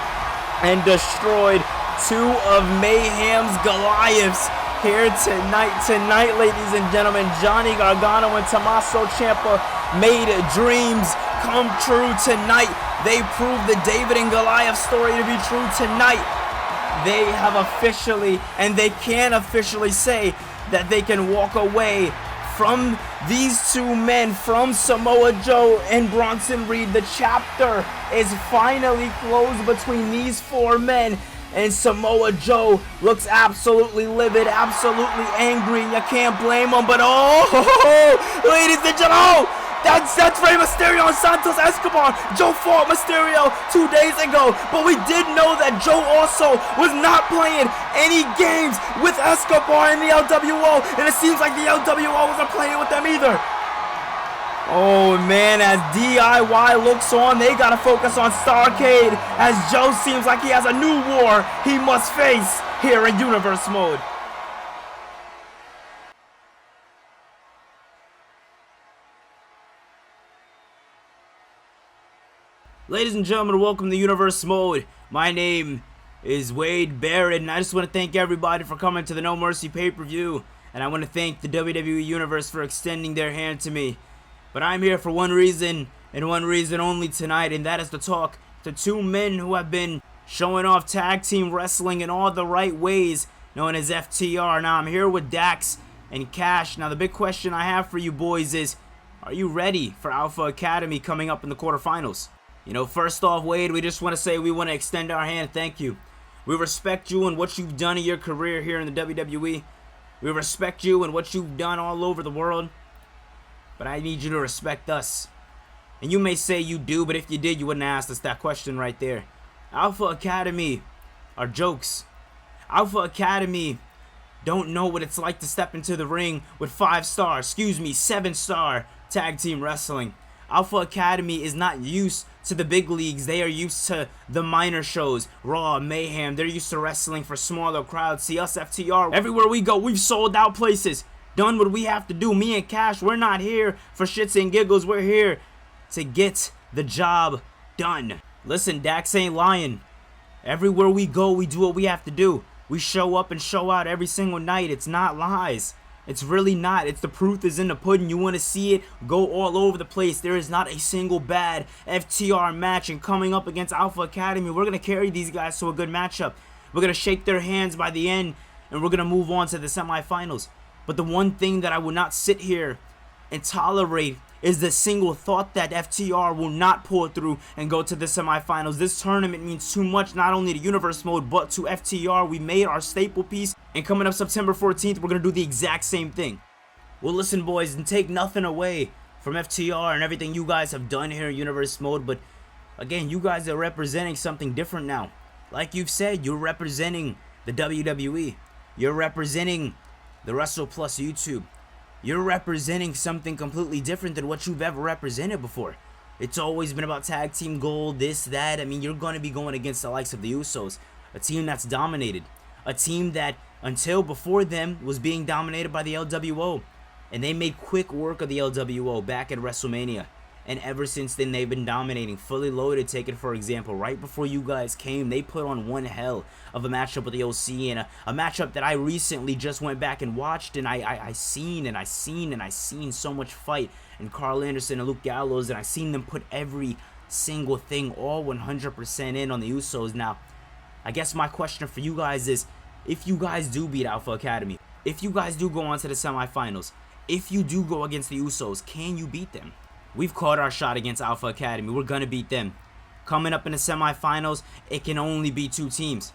and destroyed two of Mayhem's Goliaths here tonight, ladies and gentlemen. Johnny Gargano and Tommaso Ciampa made dreams come true tonight. They proved the David and Goliath story to be true tonight. They have officially, and they can officially say that they can walk away from these two men, from Samoa Joe and Bronson Reed. The chapter is finally closed between these four men, and Samoa Joe looks absolutely livid, absolutely angry. You can't blame him, but oh, ladies and gentlemen, that's Rey Mysterio and Santos Escobar. Joe fought Mysterio 2 days ago, but we did know that Joe also was not playing any games with Escobar in the LWO, and it seems like the LWO wasn't playing with them either. Oh man, as DIY looks on, they gotta focus on Starcade as Joe seems like he has a new war he must face here in Universe Mode. Ladies and gentlemen, welcome to Universe Mode. My name is Wade Barrett, and I just want to thank everybody for coming to the No Mercy pay-per-view. And I want to thank the WWE Universe for extending their hand to me. But I'm here for one reason, and one reason only tonight, and that is to talk to two men who have been showing off tag team wrestling in all the right ways, known as FTR. Now I'm here with Dax and Cash. Now the big question I have for you boys is, are you ready for Alpha Academy coming up in the quarterfinals? You know, first off, Wade, we just want to say we want to extend our hand. Thank you. We respect you and what you've done in your career here in the WWE. We respect you and what you've done all over the world. But I need you to respect us. And you may say you do, but if you did, you wouldn't ask us that question right there. Alpha Academy are jokes. Alpha Academy don't know what it's like to step into the ring with 7-star tag team wrestling. Alpha Academy is not used to the big leagues. They are used to the minor shows, Raw, Mayhem. They're used to wrestling for smaller crowds. See, us FTR, everywhere we go, we've sold out places. Done what we have to do. Me and Cash, we're not here for shits and giggles. We're here to get the job done. Listen, Dax ain't lying. Everywhere we go, we do what we have to do. We show up and show out every single night. It's not lies. It's really not. It's the proof is in the pudding. You want to see it? Go all over the place. There is not a single bad FTR match. And coming up against Alpha Academy, we're going to carry these guys to a good matchup. We're going to shake their hands by the end, and we're going to move on to the semifinals. But the one thing that I will not sit here and tolerate is the single thought that FTR will not pull through and go to the semifinals. This tournament means too much, not only to Universe Mode, but to FTR. We made our staple piece, and coming up September 14th, we're going to do the exact same thing. Well, listen, boys, and take nothing away from FTR and everything you guys have done here in Universe Mode, but again, you guys are representing something different now. Like you've said, you're representing the WWE. You're representing the Wrestle Plus YouTube. You're representing something completely different than what you've ever represented before. It's always been about tag team gold, this, that. I mean, you're going to be going against the likes of the Usos, a team that's dominated, a team that until before them was being dominated by the LWO, and they made quick work of the LWO back at WrestleMania. And ever since then, they've been dominating. Fully Loaded, take it for example. Right before you guys came, they put on one hell of a matchup with the OC, and a matchup that I recently just went back and watched, and I seen so much fight. And Carl Anderson and Luke Gallows, and I seen them put every single thing, all 100% in on the Usos. Now, I guess my question for you guys is, if you guys do beat Alpha Academy, if you guys do go on to the semifinals, if you do go against the Usos, can you beat them? We've caught our shot against Alpha Academy. We're going to beat them. Coming up in the semifinals, it can only be two teams.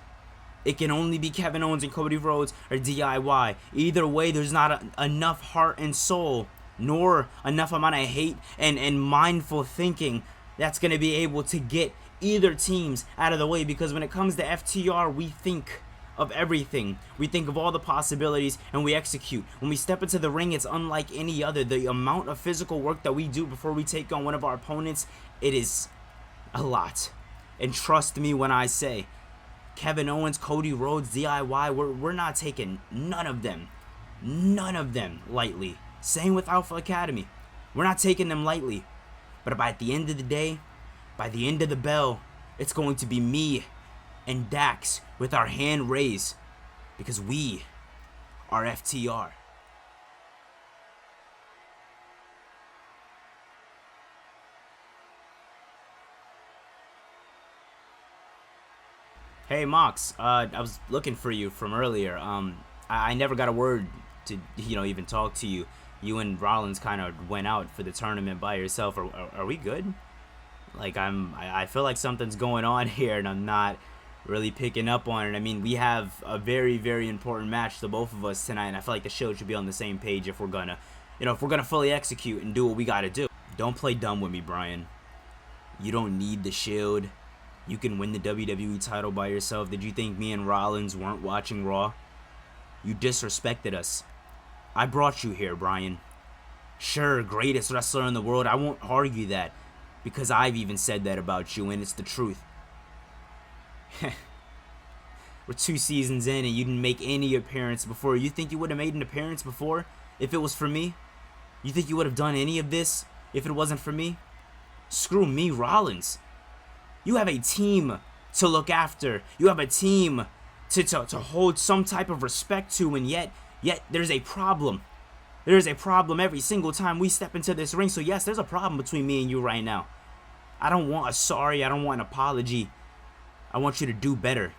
It can only be Kevin Owens and Cody Rhodes or DIY. Either way, there's not enough heart and soul, nor enough amount of hate and mindful thinking that's going to be able to get either teams out of the way. Because when it comes to FTR, we think of everything. We think of all the possibilities and we execute. When we step into the ring, it's unlike any other. The amount of physical work that we do before we take on one of our opponents, it is a lot. And trust me when I say, Kevin Owens, Cody Rhodes, DIY, we're not taking none of them lightly. Same with Alpha Academy. We're not taking them lightly. But by the end of the day, by the end of the bell, it's going to be me and Dax with our hand raised, because we are FTR. Hey Mox, I was looking for you from earlier. I never got a word to even talk to you. You and Rollins kind of went out for the tournament by yourself. Are we good? Like I feel like something's going on here, and I'm not really picking up on it. I mean, we have a very, very important match to both of us tonight, and I feel like the show should be on the same page if we're gonna, fully execute and do what we gotta do. Don't play dumb with me, Brian. You don't need the Shield. You can win the WWE title by yourself. Did you think me and Rollins weren't watching Raw? You disrespected us. I brought you here, Brian. Sure, greatest wrestler in the world. I won't argue that, because I've even said that about you, and it's the truth. We're 2 seasons in, and you didn't make any appearance before. You think you would have made an appearance before if it was for me? You think you would have done any of this if it wasn't for me? Screw me, Rollins. You have a team to look after. You have a team to hold some type of respect to, and yet there's a problem. There's a problem every single time we step into this ring. So yes, there's a problem between me and you right now. I don't want a sorry. I don't want an apology. I want you to do better.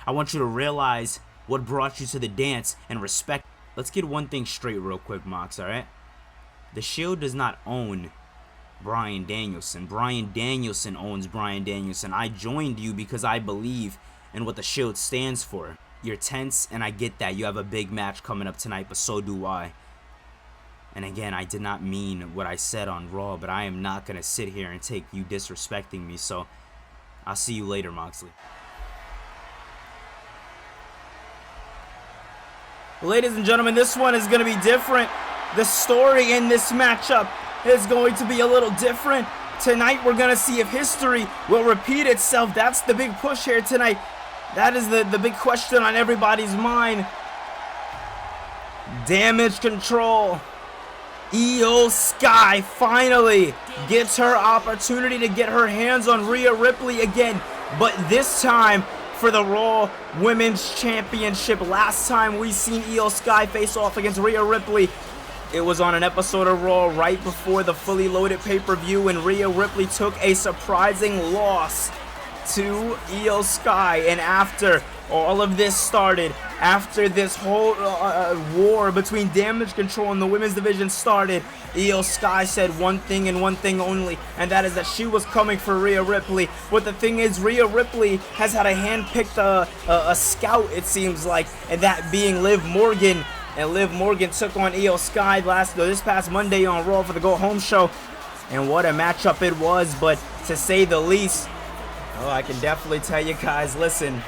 I want you to realize what brought you to the dance and respect. Let's get one thing straight real quick, Mox, alright? The Shield does not own Bryan Danielson. Bryan Danielson owns Bryan Danielson. I joined you because I believe in what the Shield stands for. You're tense, and I get that. You have a big match coming up tonight, but so do I. And again, I did not mean what I said on Raw, but I am not going to sit here and take you disrespecting me. So I'll see you later, Moxley. Ladies and gentlemen, this one is going to be different. The story in this matchup is going to be a little different. Tonight, we're going to see if history will repeat itself. That's the big push here tonight. That is the big question on everybody's mind. Damage Control. Io Sky finally gets her opportunity to get her hands on Rhea Ripley again, but this time for the Raw Women's Championship. Last time we seen Io Sky face off against Rhea Ripley, it was on an episode of Raw right before the fully loaded pay-per-view, and Rhea Ripley took a surprising loss to Io Sky. And after all of this started, after this whole war between Damage Control and the women's division started, Io Sky said one thing and one thing only, and that is that she was coming for Rhea Ripley. But the thing is, Rhea Ripley has had a hand-picked a scout, it seems like, and that being Liv Morgan. And Liv Morgan took on Io Sky this past Monday on Raw for the Go Home show. And what a matchup it was, but to say the least, oh, I can definitely tell you guys, listen,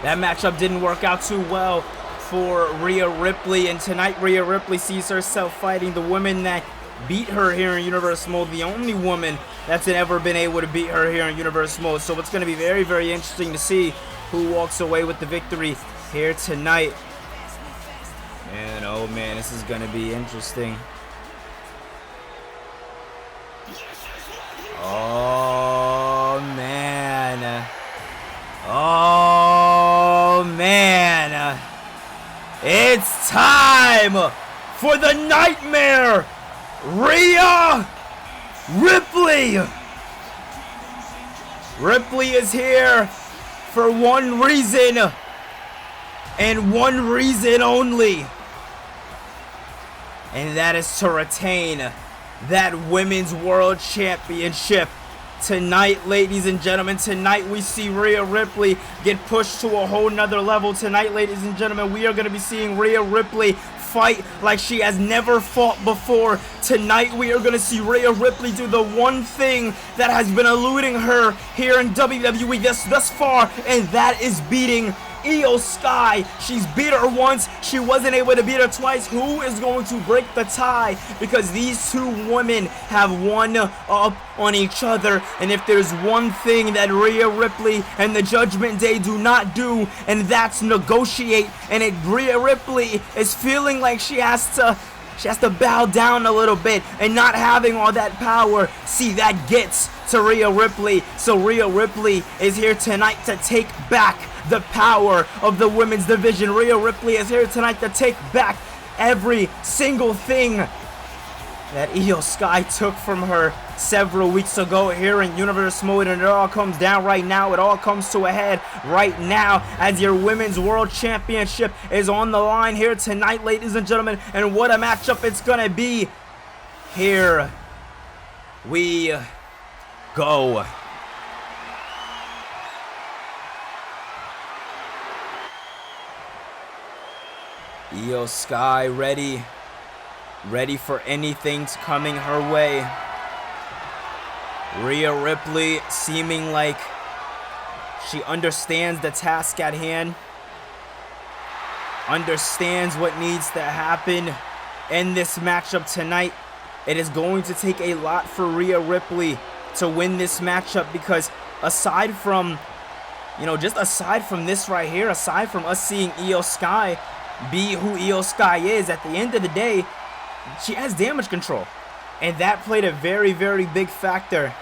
that matchup didn't work out too well for Rhea Ripley. And tonight, Rhea Ripley sees herself fighting the woman that beat her here in Universe Mode, the only woman that's ever been able to beat her here in Universe Mode. So it's going to be very, very interesting to see who walks away with the victory here tonight. And oh man, this is going to be interesting. Oh man. Oh man. It's time for the Nightmare, Rhea Ripley. Ripley is here for one reason, and one reason only. And that is to retain that Women's World Championship. Tonight, ladies and gentlemen, tonight we see Rhea Ripley get pushed to a whole nother level. Tonight, ladies and gentlemen, we are going to be seeing Rhea Ripley fight like she has never fought before. Tonight, we are going to see Rhea Ripley do the one thing that has been eluding her here in WWE thus far, and that is beating Io Sky. She's beat her once, she wasn't able to beat her twice. Who is going to break the tie? Because these two women have one up on each other, and if there's one thing that Rhea Ripley and the Judgment Day do not do, and that's negotiate, and Rhea Ripley is feeling like she has to bow down a little bit, and not having all that power, see, that gets to Rhea Ripley. So Rhea Ripley is here tonight to take back the power of the women's division. Rhea Ripley is here tonight to take back every single thing that Io Sky took from her several weeks ago here in Universe Mode, and it all comes down right now. It all comes to a head right now as your Women's World Championship is on the line here tonight, ladies and gentlemen, and what a matchup it's gonna be. Here we go. Io Sky ready for anything coming her way. Rhea Ripley seeming like she understands the task at hand, understands what needs to happen in this matchup tonight. It is going to take a lot for Rhea Ripley to win this matchup, because aside from, just aside from this right here, aside from us seeing Io Sky be who Io Sky is, at the end of the day, she has damage control. And that played a very, very big factor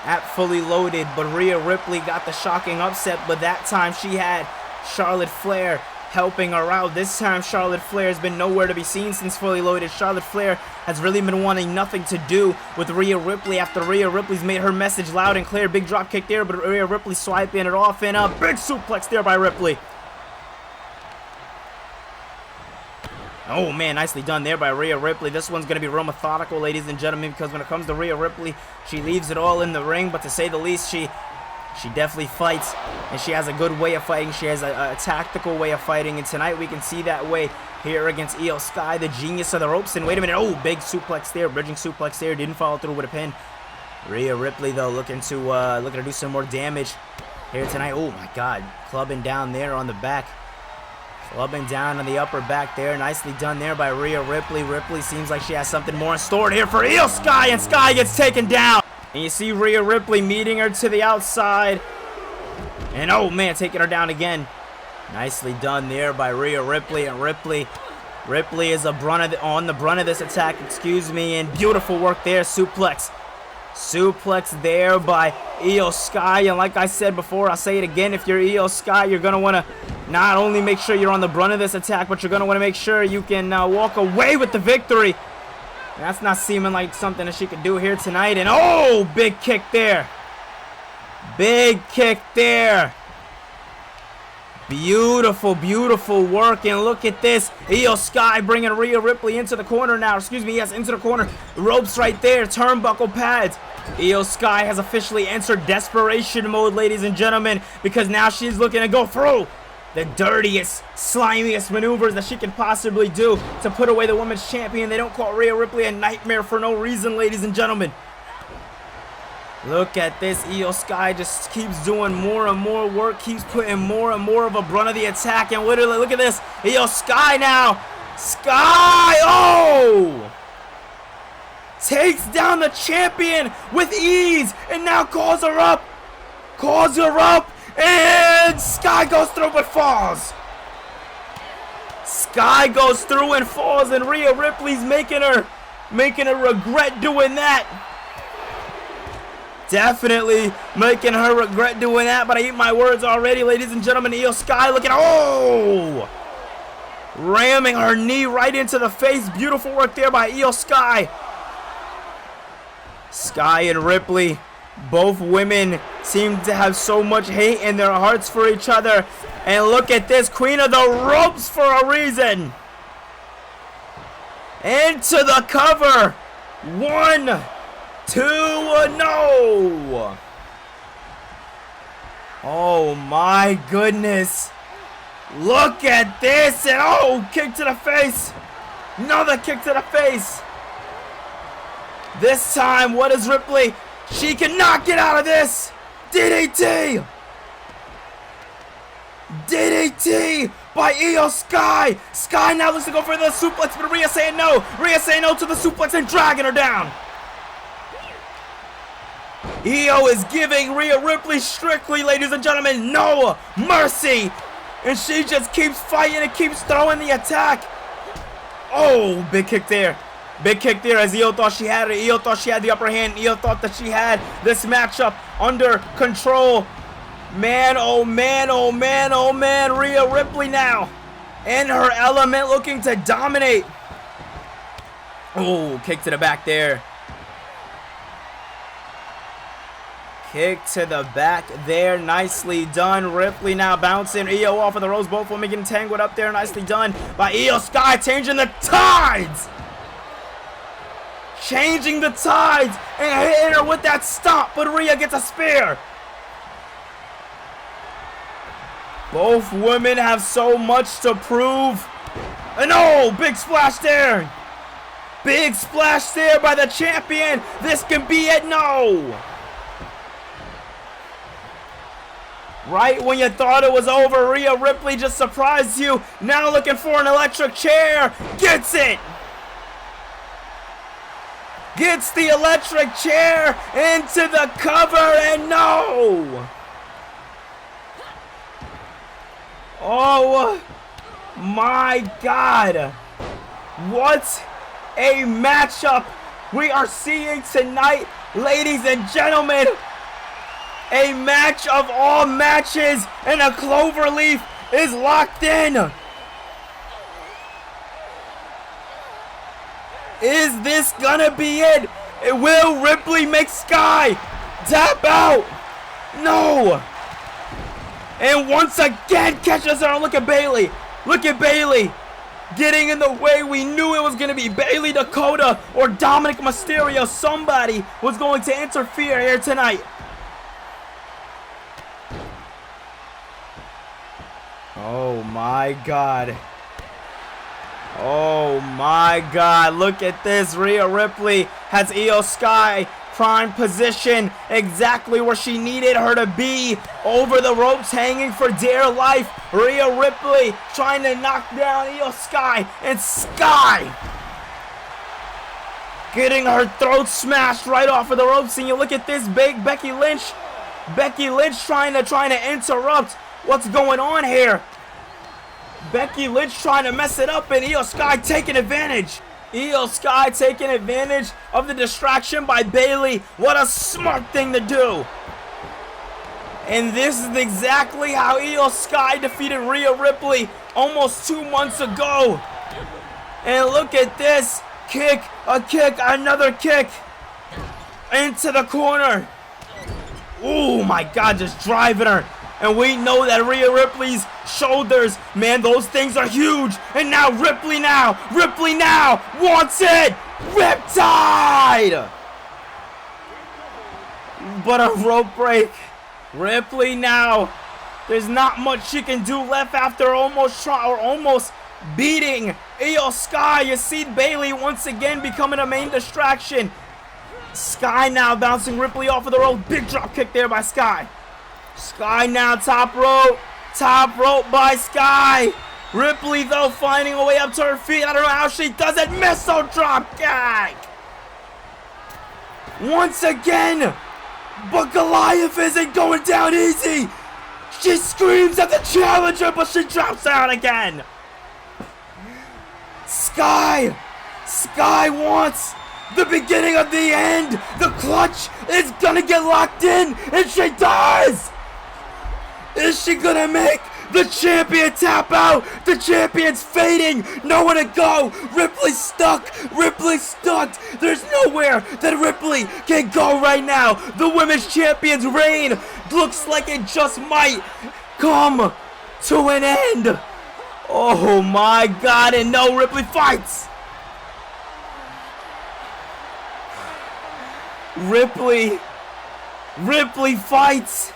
at Fully Loaded. But Rhea Ripley got the shocking upset, but that time she had Charlotte Flair helping her out. This time Charlotte Flair has been nowhere to be seen since Fully Loaded. Charlotte Flair has really been wanting nothing to do with Rhea Ripley after Rhea Ripley's made her message loud and clear. Big drop kick there, but Rhea Ripley swiping it off, and a big suplex there by Ripley. Oh man, nicely done there by Rhea Ripley. This one's going to be real methodical, ladies and gentlemen, because when it comes to Rhea Ripley, she leaves it all in the ring, but to say the least, she definitely fights, and she has a good way of fighting. She has a tactical way of fighting, and tonight we can see that way here against Io Sky, the genius of the ropes. And wait a minute, oh, big suplex there, bridging suplex there, didn't follow through with a pin. Rhea Ripley, though, looking to do some more damage here tonight. Oh my God, clubbing down there on the back. Clubbing down on the upper back there. Nicely done there by Rhea Ripley. Ripley seems like she has something more in store here for Io Sky, and Sky gets taken down. And you see Rhea Ripley meeting her to the outside. And oh man, taking her down again. Nicely done there by Rhea Ripley. And Ripley is on the brunt of this attack, and beautiful work there. Suplex there by Io Sky. And like I said before, I'll say it again, if you're Io Sky, you're going to want to not only make sure you're on the brunt of this attack, but you're going to want to make sure you can walk away with the victory. And that's not seeming like something that she could do here tonight. And oh, big kick there. Big kick there. Beautiful, beautiful work. And look at this. Io Sky bringing Rhea Ripley into the corner now. Excuse me, yes, into the corner. Ropes right there. Turnbuckle pads. Io Sky has officially entered desperation mode, ladies and gentlemen, because now she's looking to go through the dirtiest, slimiest maneuvers that she can possibly do to put away the women's champion. They don't call Rhea Ripley a nightmare for no reason, ladies and gentlemen. Look at this. Io Sky just keeps doing more and more work, keeps putting more and more of a brunt of the attack. And literally, look at this. Io Sky now. Sky, oh! Takes down the champion with ease, and now calls her up. And Sky goes through but falls. Sky goes through and falls, and Rhea Ripley's making her regret doing that. Definitely making her regret doing that, but I eat my words already, ladies and gentlemen. Io Sky looking, oh! Ramming her knee right into the face. Beautiful work there by Io Sky. Sky and Ripley, both women, seem to have so much hate in their hearts for each other. And look at this, queen of the ropes for a reason. Into the cover. 1, 2, no. Oh my goodness. Look at this, and oh, kick to the face. Another kick to the face. This time, what is Ripley? She cannot get out of this. DDT. DDT by Io Sky. Sky now looks to go for the suplex, but Rhea saying no. Rhea saying no to the suplex and dragging her down. Io is giving Rhea Ripley strictly, ladies and gentlemen, no mercy. And she just keeps fighting and keeps throwing the attack. Oh, big kick there. Big kick there as Io thought she had it. Io thought she had the upper hand. Io thought that she had this matchup under control. Man, oh man, oh man, oh man. Rhea Ripley now in her element, looking to dominate. Oh, kick to the back there. Kick to the back there. Nicely done. Ripley now bouncing Io off of the ropes. Both women getting tangled up there. Nicely done by Io Sky, changing the tides. Changing the tides and hitting her with that stomp, but Rhea gets a spear. Both women have so much to prove. And oh, big splash there. Big splash there by the champion. This can be it. No. Right when you thought it was over, Rhea Ripley just surprised you. Now looking for an electric chair. Gets it. Gets the electric chair into the cover, and no. Oh my God. What a matchup we are seeing tonight, ladies and gentlemen. A match of all matches, and a cloverleaf is locked in. Is this gonna be it? Will Ripley make Sky tap out? No. And once again catches her. Look at Bayley. Look at Bayley getting in the way. We knew it was gonna be Bayley, Dakota, or Dominic Mysterio. Somebody was going to interfere here tonight. Oh my God. Oh my God. Look at this. Rhea Ripley has Io Sky prime position exactly where she needed her to be. Over the ropes, hanging for dear life. Rhea Ripley trying to knock down Io Sky, and Sky getting her throat smashed right off of the ropes. And you look at this big Becky Lynch. Becky Lynch trying to interrupt. What's going on here? Becky Lynch trying to mess it up, and Io Sky taking advantage. Io Sky taking advantage of the distraction by Bayley. What a smart thing to do. And this is exactly how Io Sky defeated Rhea Ripley almost 2 months ago. And look at this. Kick, a kick, another kick. Into the corner. Oh my God, just driving her. And we know that Rhea Ripley's shoulders, man, those things are huge. And now Ripley now wants it. Riptide. But a rope break. Ripley now. There's not much she can do left after almost beating Io Sky. You see Bayley once again becoming a main distraction. Sky now bouncing Ripley off of the rope. Big drop kick there by Sky. Sky now top rope by Sky. Ripley though finding a way up to her feet. I don't know how she does it. Missile drop kick. Once again, but Goliath isn't going down easy. She screams at the challenger, but she drops out again. Sky wants the beginning of the end. The clutch is gonna get locked in, and she does. Is she gonna make the champion tap out? The champion's fading. Nowhere to go. Ripley's stuck. There's nowhere that Ripley can go right now. The women's champion's reign looks like it just might come to an end. Oh my God, and no, Ripley fights. Ripley fights.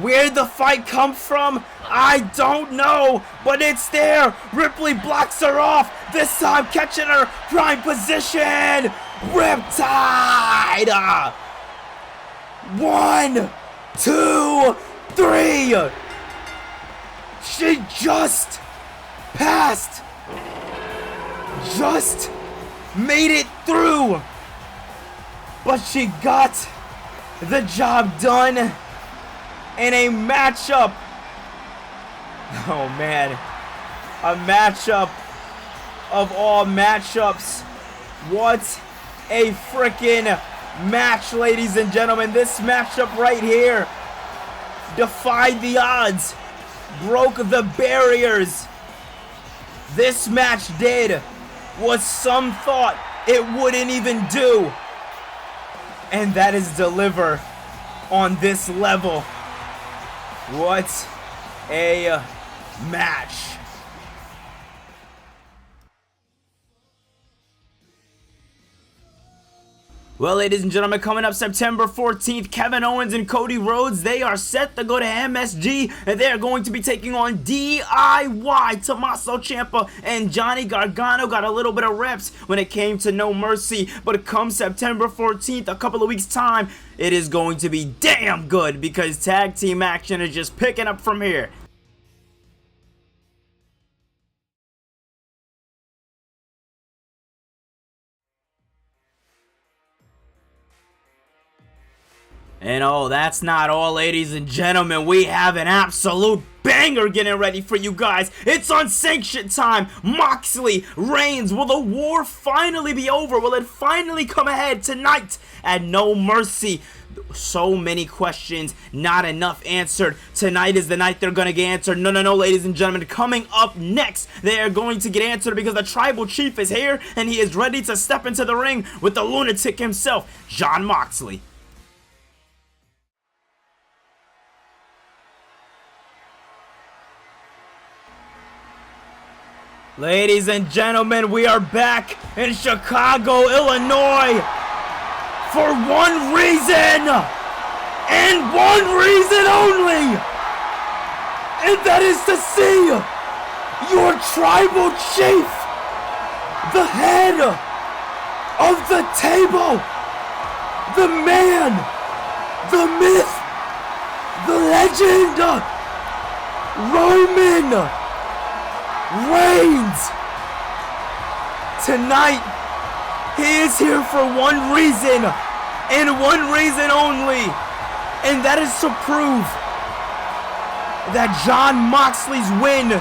Where'd the fight come from? I don't know, but it's there. Ripley blocks her off, this time catching her prime position. Riptide. 1, 2, 3. She just passed. Just made it through. But she got the job done. In a matchup, oh man, a matchup of all matchups. What a freaking match, ladies and gentlemen. This matchup right here defied the odds, broke the barriers. This match did what some thought it wouldn't even do, and that is deliver on this level. What a match. Well, ladies and gentlemen, coming up September 14th, Kevin Owens and Cody Rhodes, they are set to go to MSG, and they are going to be taking on DIY. Tommaso Ciampa and Johnny Gargano got a little bit of reps when it came to No Mercy, but come September 14th, a couple of weeks' time, it is going to be damn good because tag team action is just picking up from here. And oh, that's not all, ladies and gentlemen. We have an absolute banger getting ready for you guys. It's unsanctioned time. Moxley, Reigns. Will the war finally be over? Will it finally come ahead tonight at No Mercy? So many questions, not enough answered. Tonight is the night they're gonna get answered. No, ladies and gentlemen. Coming up next, they are going to get answered because the Tribal Chief is here and he is ready to step into the ring with the lunatic himself, Jon Moxley. Ladies and gentlemen, we are back in Chicago, Illinois for one reason and one reason only, and that is to see your Tribal Chief, the head of the table, the man, the myth, the legend, Roman Reigns. Tonight, he is here for one reason, and one reason only, and that is to prove that Jon Moxley's win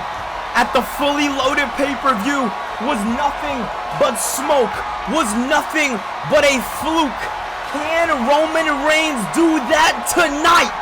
at the Fully Loaded pay-per-view was nothing but smoke, was nothing but a fluke. Can Roman Reigns do that tonight?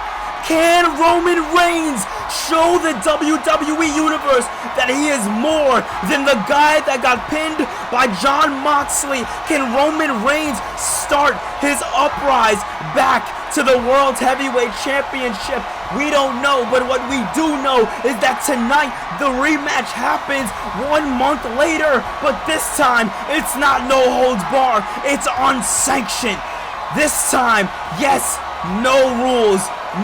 Can Roman Reigns show the WWE Universe that he is more than the guy that got pinned by Jon Moxley? Can Roman Reigns start his uprise back to the World Heavyweight Championship? We don't know, but what we do know is that tonight the rematch happens 1 month later, but this time it's not no holds bar, it's unsanctioned. This time, yes, no rules,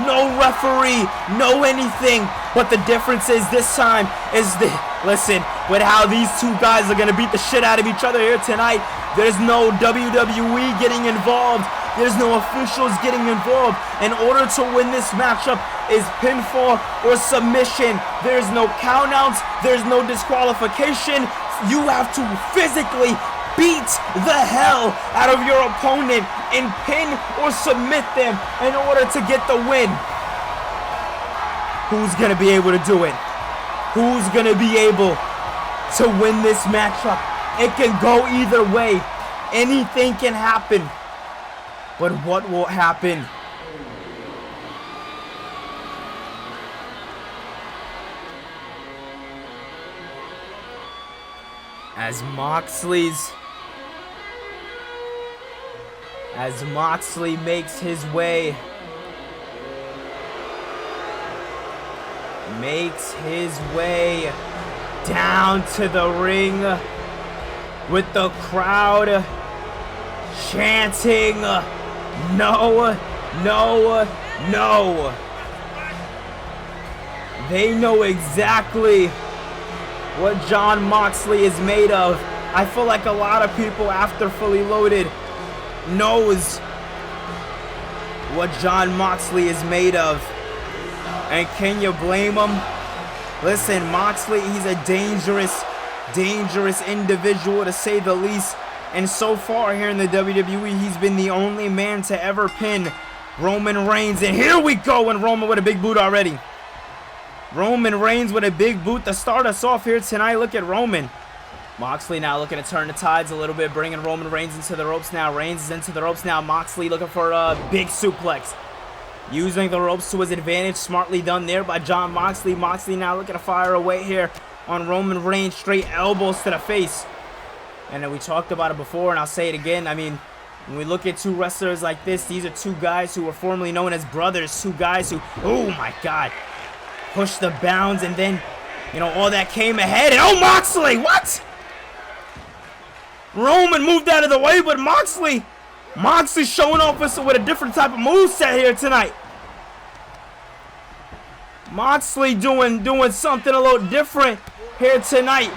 no referee, no anything, but the difference is this time is listen, with how these two guys are gonna beat the shit out of each other here tonight, there's no WWE getting involved, there's no officials getting involved. In order to win this matchup is pinfall or submission. There's no countouts, there's no disqualification. You have to physically beat the hell out of your opponent and pin or submit them in order to get the win. Who's gonna be able to do it? Who's gonna be able to win this matchup? It can go either way. Anything can happen. But what will happen? As Moxley makes his way down to the ring with the crowd chanting no, no, no. They know exactly what Jon Moxley is made of. I feel like a lot of people after Fully Loaded knows what Jon Moxley is made of. And can you blame him? Listen, Moxley, he's a dangerous individual to say the least. And so far here in the WWE, he's been the only man to ever pin Roman Reigns. And here we go, and Roman with a big boot already. Roman Reigns with a big boot to start us off here tonight. Look at Roman. Moxley now looking to turn the tides a little bit, bringing Roman Reigns into the ropes now. Reigns is into the ropes now. Moxley looking for a big suplex. Using the ropes to his advantage. Smartly done there by Jon Moxley. Moxley now looking to fire away here on Roman Reigns. Straight elbows to the face. And then we talked about it before, and I'll say it again. I mean, when we look at two wrestlers like this, these are two guys who were formerly known as brothers. Two guys who, oh my God, pushed the bounds, and then, you know, all that came ahead. And oh, Moxley, what? Roman moved out of the way, but Moxley Moxley showing off with a different type of moveset here tonight. Moxley doing something a little different here tonight.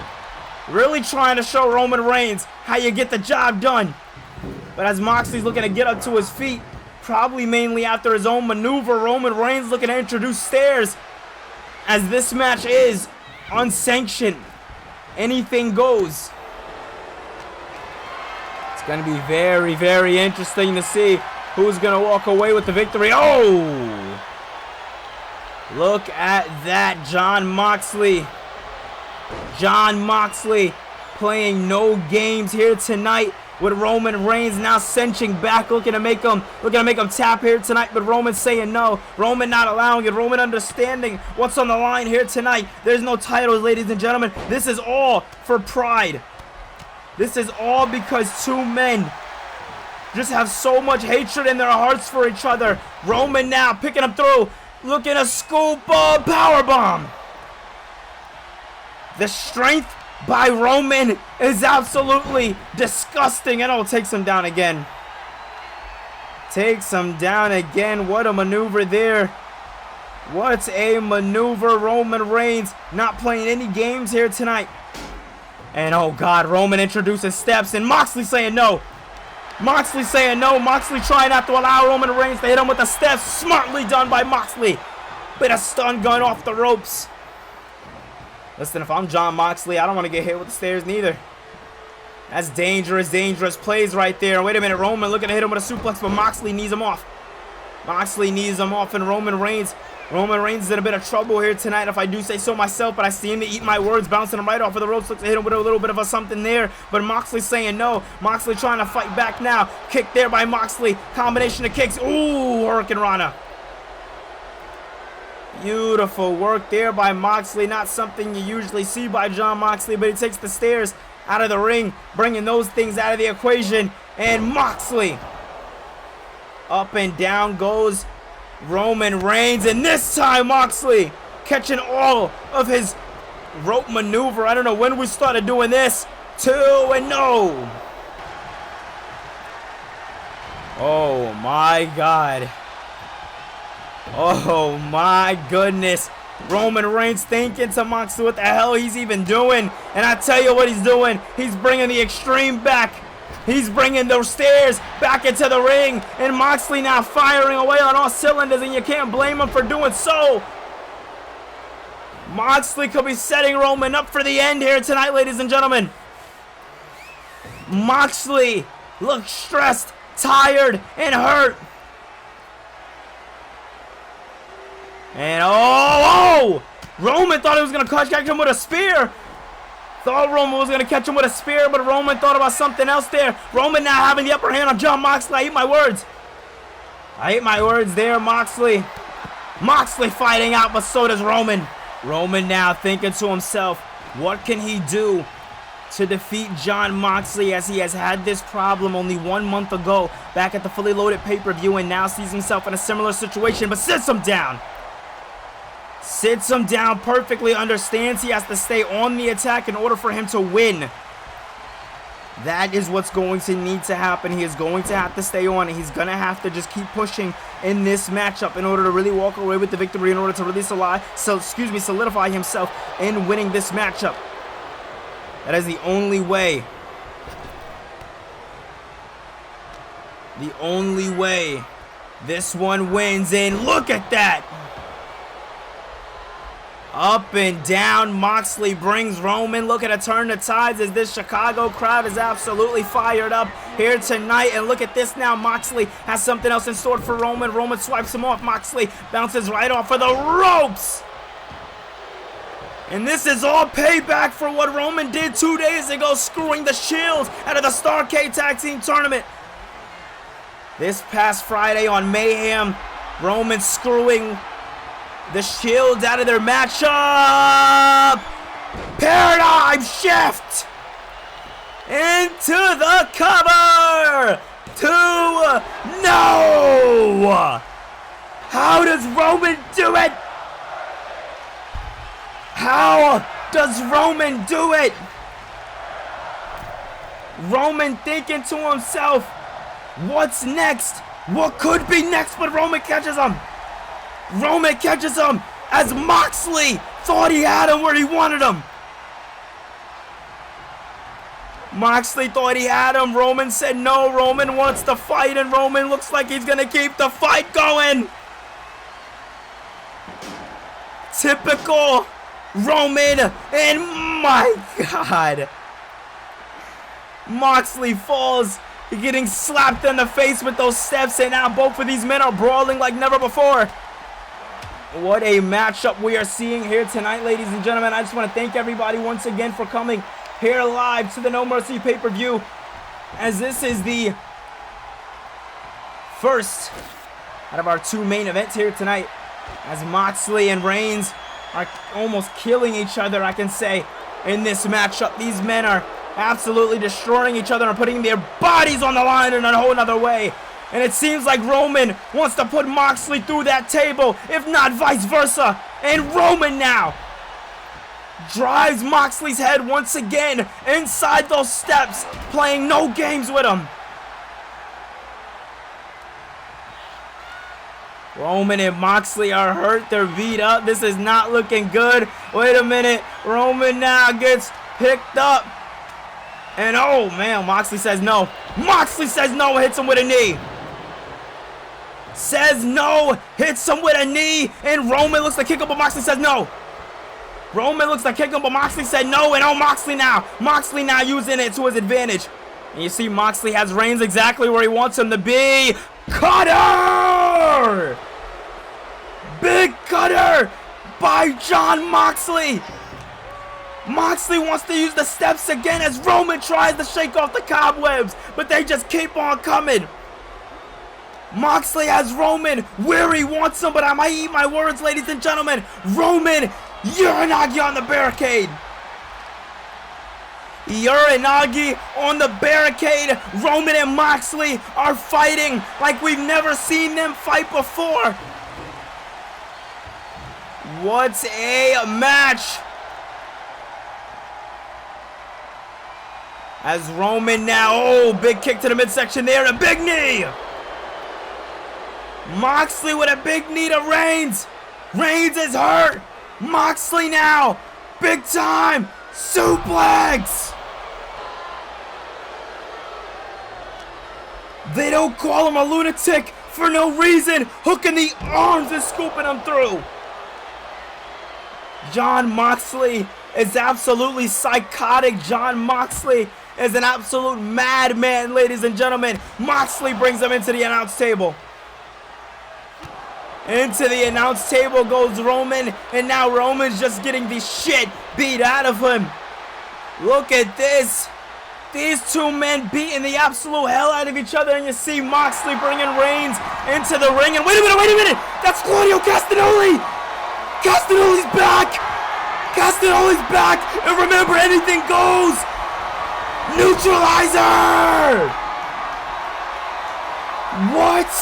Really trying to show Roman Reigns how you get the job done. But as Moxley's looking to get up to his feet, probably mainly after his own maneuver, Roman Reigns looking to introduce stairs. As this match is unsanctioned, anything goes. It's going to be very, very interesting to see who's going to walk away with the victory. Oh! Look at that, Jon Moxley. Jon Moxley playing no games here tonight with Roman Reigns now cinching back, looking to make him tap here tonight, but Roman saying no. Roman not allowing it. Roman understanding what's on the line here tonight. There's no titles, ladies and gentlemen. This is all for pride. This is all because two men just have so much hatred in their hearts for each other. Roman now picking him through, looking to scoop a powerbomb. The strength by Roman is absolutely disgusting, and takes him down again. Takes him down again. What a maneuver there. What a maneuver. Roman Reigns not playing any games here tonight. And oh God, Roman introduces steps, and Moxley saying no. Moxley saying no. Moxley trying not to allow Roman Reigns to hit him with the steps. Smartly done by Moxley. Bit of stun gun off the ropes. Listen, if I'm Jon Moxley, I don't want to get hit with the stairs neither. That's dangerous, dangerous plays right there. Wait a minute, Roman looking to hit him with a suplex, but Moxley knees him off. Moxley knees him off, and Roman Reigns is in a bit of trouble here tonight, if I do say so myself, but I seem to eat my words, bouncing him right off of the ropes. Looks to hit him with a little bit of a something there, but Moxley saying no. Moxley trying to fight back now. Kick there by Moxley. Combination of kicks. Ooh, Hurricane Rana. Beautiful work there by Moxley. Not something you usually see by Jon Moxley, but he takes the stairs out of the ring, bringing those things out of the equation. And Moxley, up and down goes Roman Reigns, and this time Moxley catching all of his rope maneuver. I don't know when we started doing this. 2-0. Oh my God. Oh my goodness. Roman Reigns thinking to Moxley what the hell he's even doing. And I tell you what he's doing. He's bringing the Extreme back. He's bringing those stairs back into the ring. And Moxley now firing away on all cylinders, and you can't blame him for doing so. Moxley could be setting Roman up for the end here tonight, ladies and gentlemen. Moxley looks stressed, tired, and hurt. And oh! Roman thought he was going to catch him with a spear. Thought Roman was going to catch him with a spear, but Roman thought about something else there. Roman now having the upper hand on Jon Moxley. I eat my words. I ate my words there, Moxley. Moxley fighting out, but so does Roman. Roman now thinking to himself, what can he do to defeat Jon Moxley, as he has had this problem only 1 month ago back at the Fully Loaded pay-per-view, and now sees himself in a similar situation, but sits him down. Sits him down perfectly, understands he has to stay on the attack in order for him to win. That is what's going to need to happen. He is going to have to stay on, and he's going to have to just keep pushing in this matchup in order to really walk away with the victory, in order to really solidify himself in winning this matchup. That is the only way. The only way this one wins, and look at that. Up and down, Moxley brings Roman looking to turn the tides, as this Chicago crowd is absolutely fired up here tonight. And look at this now, Moxley has something else in store for Roman. Roman swipes him off. Moxley bounces right off of the ropes. And this is all payback for what Roman did 2 days ago, screwing the Shields out of the Starrcade Tag Team Tournament. This past Friday on Mayhem, Roman screwing the Shields out of their matchup. Paradigm shift into the cover. 2-0. How does Roman do it? How does Roman do it? Roman thinking to himself, What's next? What could be next? But Roman catches him. Roman catches him as Moxley thought he had him where he wanted him. Moxley thought he had him. Roman said no. Roman wants to fight, and Roman looks like he's going to keep the fight going. Typical Roman, and my God. Moxley falls, getting slapped in the face with those steps, and now both of these men are brawling like never before. What a matchup we are seeing here tonight, ladies and gentlemen. I just want to thank everybody once again for coming here live to the No Mercy pay-per-view, as this is the first out of our two main events here tonight, as Moxley and Reigns are almost killing each other, I can say, in this matchup. These men are absolutely destroying each other and putting their bodies on the line in a whole nother way. And it seems like Roman wants to put Moxley through that table, if not vice versa. And Roman now drives Moxley's head once again inside those steps, playing no games with him. Roman and Moxley are hurt. They're beat up. This is not looking good. Wait a minute. Roman now gets picked up. And oh man, Moxley says no. Moxley says no, hits him with a knee. Says no, hits him with a knee. And Roman looks to kick him, but Moxley says no. Roman looks to kick him, but Moxley said no. And oh, Moxley now using it to his advantage. And you see Moxley has Reigns exactly where he wants him to be. Cutter! Big cutter by Jon Moxley. Moxley wants to use the steps again as Roman tries to shake off the cobwebs, but they just keep on coming. Moxley has Roman where he wants him, but I might eat my words, ladies and gentlemen. Roman, Uranagi on the barricade. Uranagi on the barricade. Roman and Moxley are fighting like we've never seen them fight before. What a match. As Roman now, oh, big kick to the midsection there, and a big knee. Moxley with a big knee to Reigns. Reigns is hurt. Moxley now, big time suplex. They don't call him a lunatic for no reason. Hooking the arms and scooping him through. Jon Moxley is absolutely psychotic. Jon Moxley is an absolute madman, ladies and gentlemen. Moxley brings him into the announce table. Into the announce table goes Roman, and now Roman's just getting the shit beat out of him. Look at this. These two men beating the absolute hell out of each other, and you see Moxley bringing Reigns into the ring. And wait a minute, that's Claudio Castagnoli. Castagnoli's back. Castagnoli's back, and remember, anything goes. Neutralizer. What?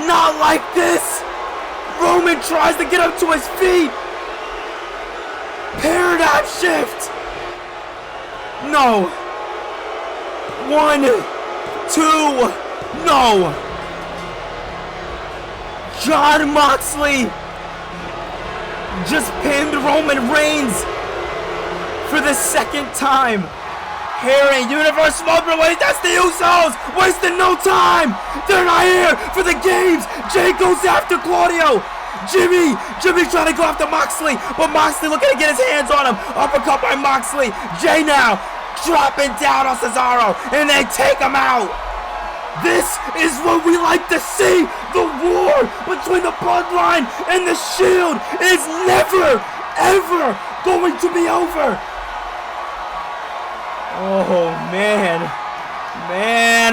Not like this. Roman tries to get up to his feet. Paradigm shift. No. 1, 2, no. Jon Moxley just pinned Roman Reigns for the second time. Here in Universe Mode, wait, that's the Usos! Wasting no time! They're not here for the games! Jay goes after Claudio! Jimmy trying to go after Moxley, but Moxley looking to get his hands on him. Uppercut by Moxley. Jay now dropping down on Cesaro, and they take him out. This is what we like to see. The war between the Bloodline and the Shield is never, ever going to be over. Oh man,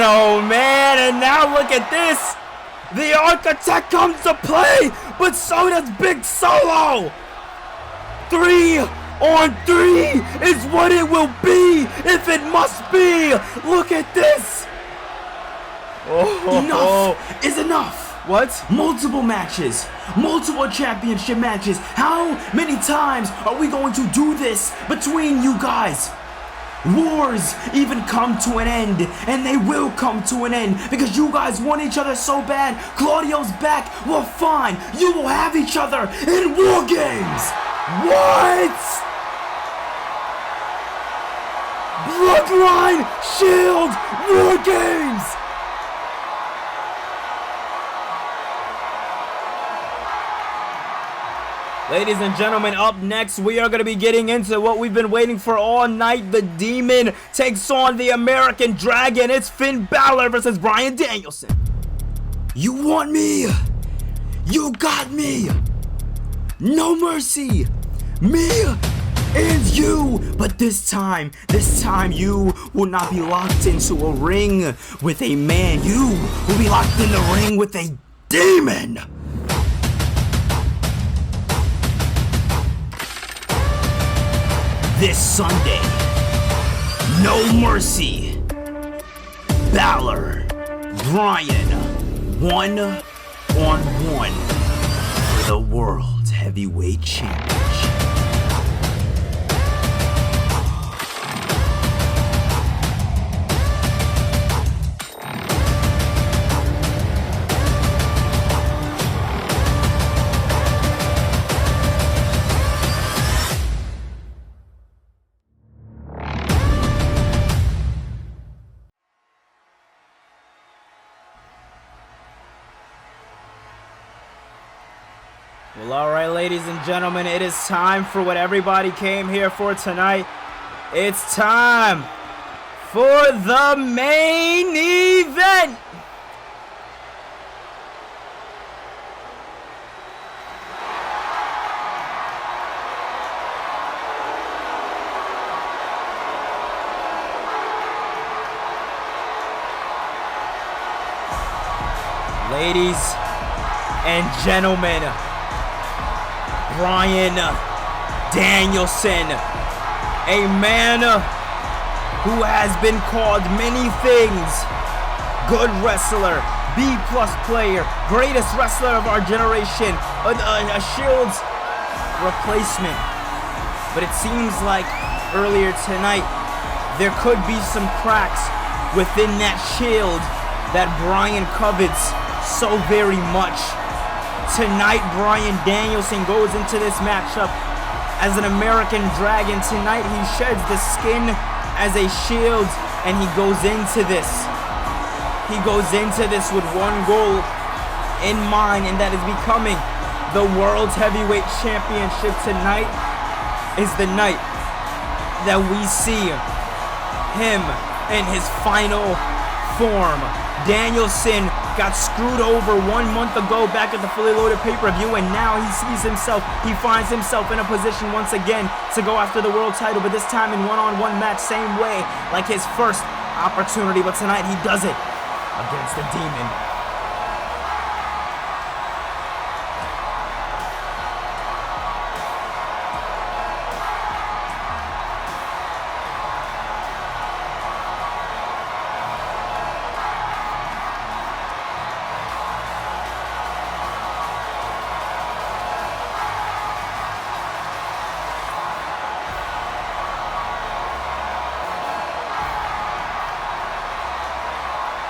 oh man, and now look at this. The Architect comes to play, but so does Big Solo. 3 on 3 is what it will be, if it must be. Look at this. Enough is enough. What? Multiple matches, multiple championship matches. How many times are we going to do this between you guys? Wars even come to an end, and they will come to an end because you guys want each other so bad. Claudio's back. Well, fine. You will have each other in War Games. What? Bloodline Shield War Games. Ladies and gentlemen, up next, we are going to be getting into what we've been waiting for all night. The Demon takes on the American Dragon. It's Finn Balor versus Bryan Danielson. You want me? You got me. No mercy. Me and you. But this time you will not be locked into a ring with a man. You will be locked in the ring with a demon. This Sunday, No Mercy, Balor, Bryan, 1-on-1 for the World Heavyweight Championship. Well, alright, ladies and gentlemen, it is time for what everybody came here for tonight. It's time for the main event. Ladies and gentlemen, Bryan Danielson, a man who has been called many things. Good wrestler, B+ player, greatest wrestler of our generation, a Shield's replacement. But it seems like earlier tonight, there could be some cracks within that Shield that Bryan covets so very much. Tonight, Bryan Danielson goes into this matchup as an American Dragon. Tonight, he sheds the skin as a Shield, and he goes into this. He goes into this with one goal in mind, and that is becoming the World Heavyweight Championship. Tonight is the night that we see him in his final form. Danielson got screwed over 1 month ago back at the Fully Loaded pay-per-view, and now he sees himself, he finds himself in a position once again to go after the world title, but this time in one-on-one match, same way like his first opportunity, but tonight he does it against the Demon.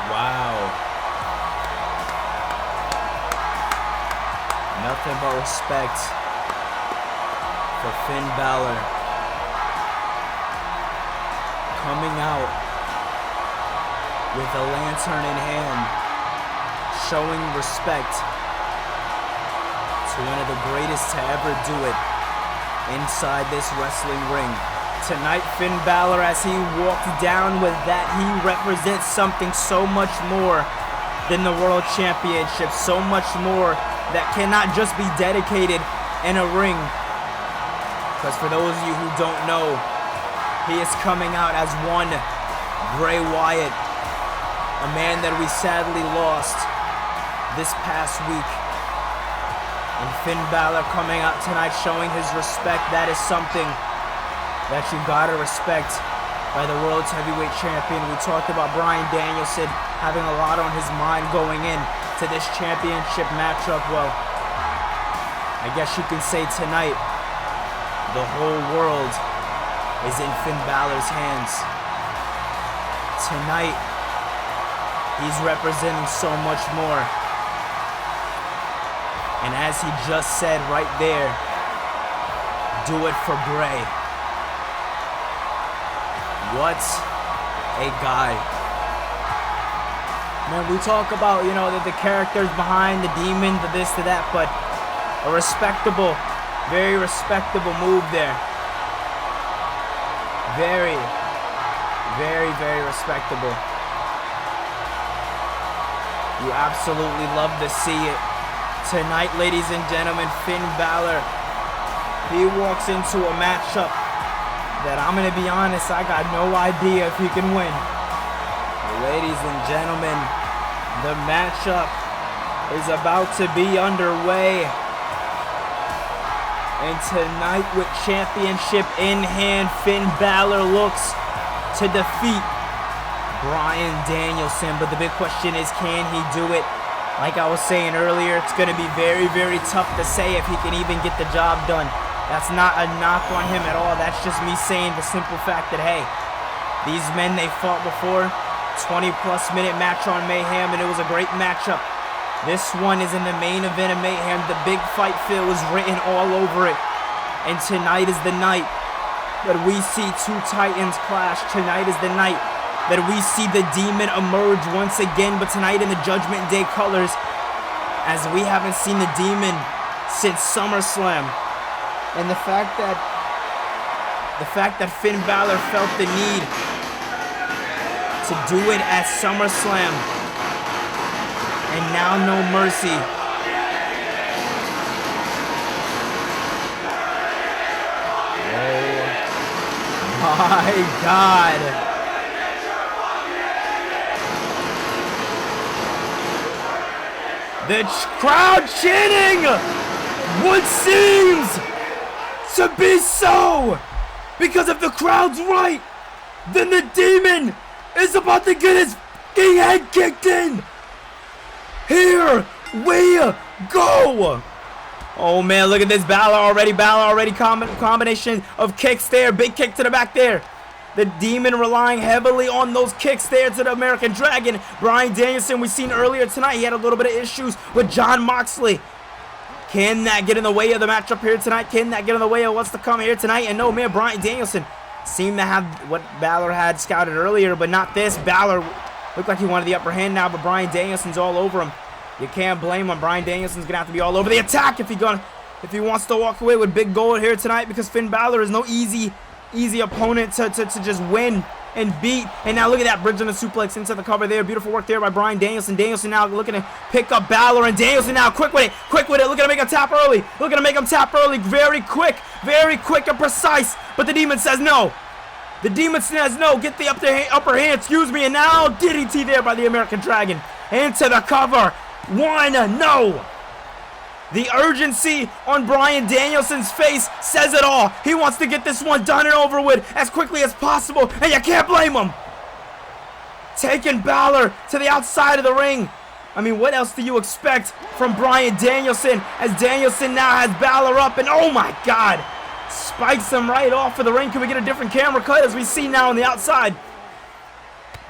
Wow. Nothing but respect for Finn Balor. Coming out with a lantern in hand, showing respect to one of the greatest to ever do it inside this wrestling ring. Tonight, Finn Balor, as he walked down with that, he represents something so much more than the World Championship, so much more that cannot just be dedicated in a ring. Because for those of you who don't know, he is coming out as one Bray Wyatt, a man that we sadly lost this past week. And Finn Balor coming out tonight showing his respect. That is something that you gotta respect by the World's Heavyweight Champion. We talked about Bryan Danielson having a lot on his mind going in to this championship matchup. Well, I guess you can say tonight, the whole world is in Finn Balor's hands. Tonight, he's representing so much more. And as he just said right there, do it for Bray. What a guy. Man, we talk about, you know, the characters behind the demon, the this, the that, but a respectable, very respectable move there. Very, very, very respectable. You absolutely love to see it. Tonight, ladies and gentlemen, Finn Balor, he walks into a matchup that I'm going to be honest, I got no idea if he can win. Ladies and gentlemen, the matchup is about to be underway. And tonight, with championship in hand, Finn Balor looks to defeat Bryan Danielson. But the big question is, can he do it? Like I was saying earlier, it's going to be very, very tough to say if he can even get the job done. That's not a knock on him at all. That's just me saying the simple fact that, hey, these men, they fought before. 20-plus minute match on Mayhem, and it was a great matchup. This one is in the main event of Mayhem. The big fight feel was written all over it. And tonight is the night that we see two Titans clash. Tonight is the night that we see the Demon emerge once again, but tonight in the Judgment Day colors, as we haven't seen the Demon since SummerSlam. And the fact that Finn Balor felt the need to do it at SummerSlam, and now No Mercy. Oh my God. The crowd chanting what seems to be so. Because if the crowd's right, then the Demon is about to get his fucking head kicked in. Here we go. Oh man, look at this. Balor already combination of kicks there. Big kick to the back there. The Demon relying heavily on those kicks there to the American Dragon. Bryan Danielson, we've seen earlier tonight, he had a little bit of issues with Jon Moxley. Can that get in the way of the matchup here tonight? Can that get in the way of what's to come here tonight? And no, man, Bryan Danielson seemed to have what Balor had scouted earlier, but not this. Balor looked like he wanted the upper hand now, but Bryan Danielson's all over him. You can't blame him. Bryan Danielson's going to have to be all over the attack if he wants to walk away with big gold here tonight, because Finn Balor is no easy opponent to just win and beat. And now look at that, bridge on the suplex into the cover there. Beautiful work there by Bryan Danielson. Danielson now looking to pick up Balor, and Danielson now quick with it. Looking to make him tap early. Very quick and precise. But the Demon says no. Get the upper hand, excuse me. And now DDT there by the American Dragon. Into the cover. No. The urgency on Bryan Danielson's face says it all. He wants to get this one done and over with as quickly as possible, and you can't blame him. Taking Balor to the outside of the ring. I mean, what else do you expect from Bryan Danielson, as Danielson now has Balor up, and oh my God, spikes him right off of the ring. Can we get a different camera cut as we see now on the outside?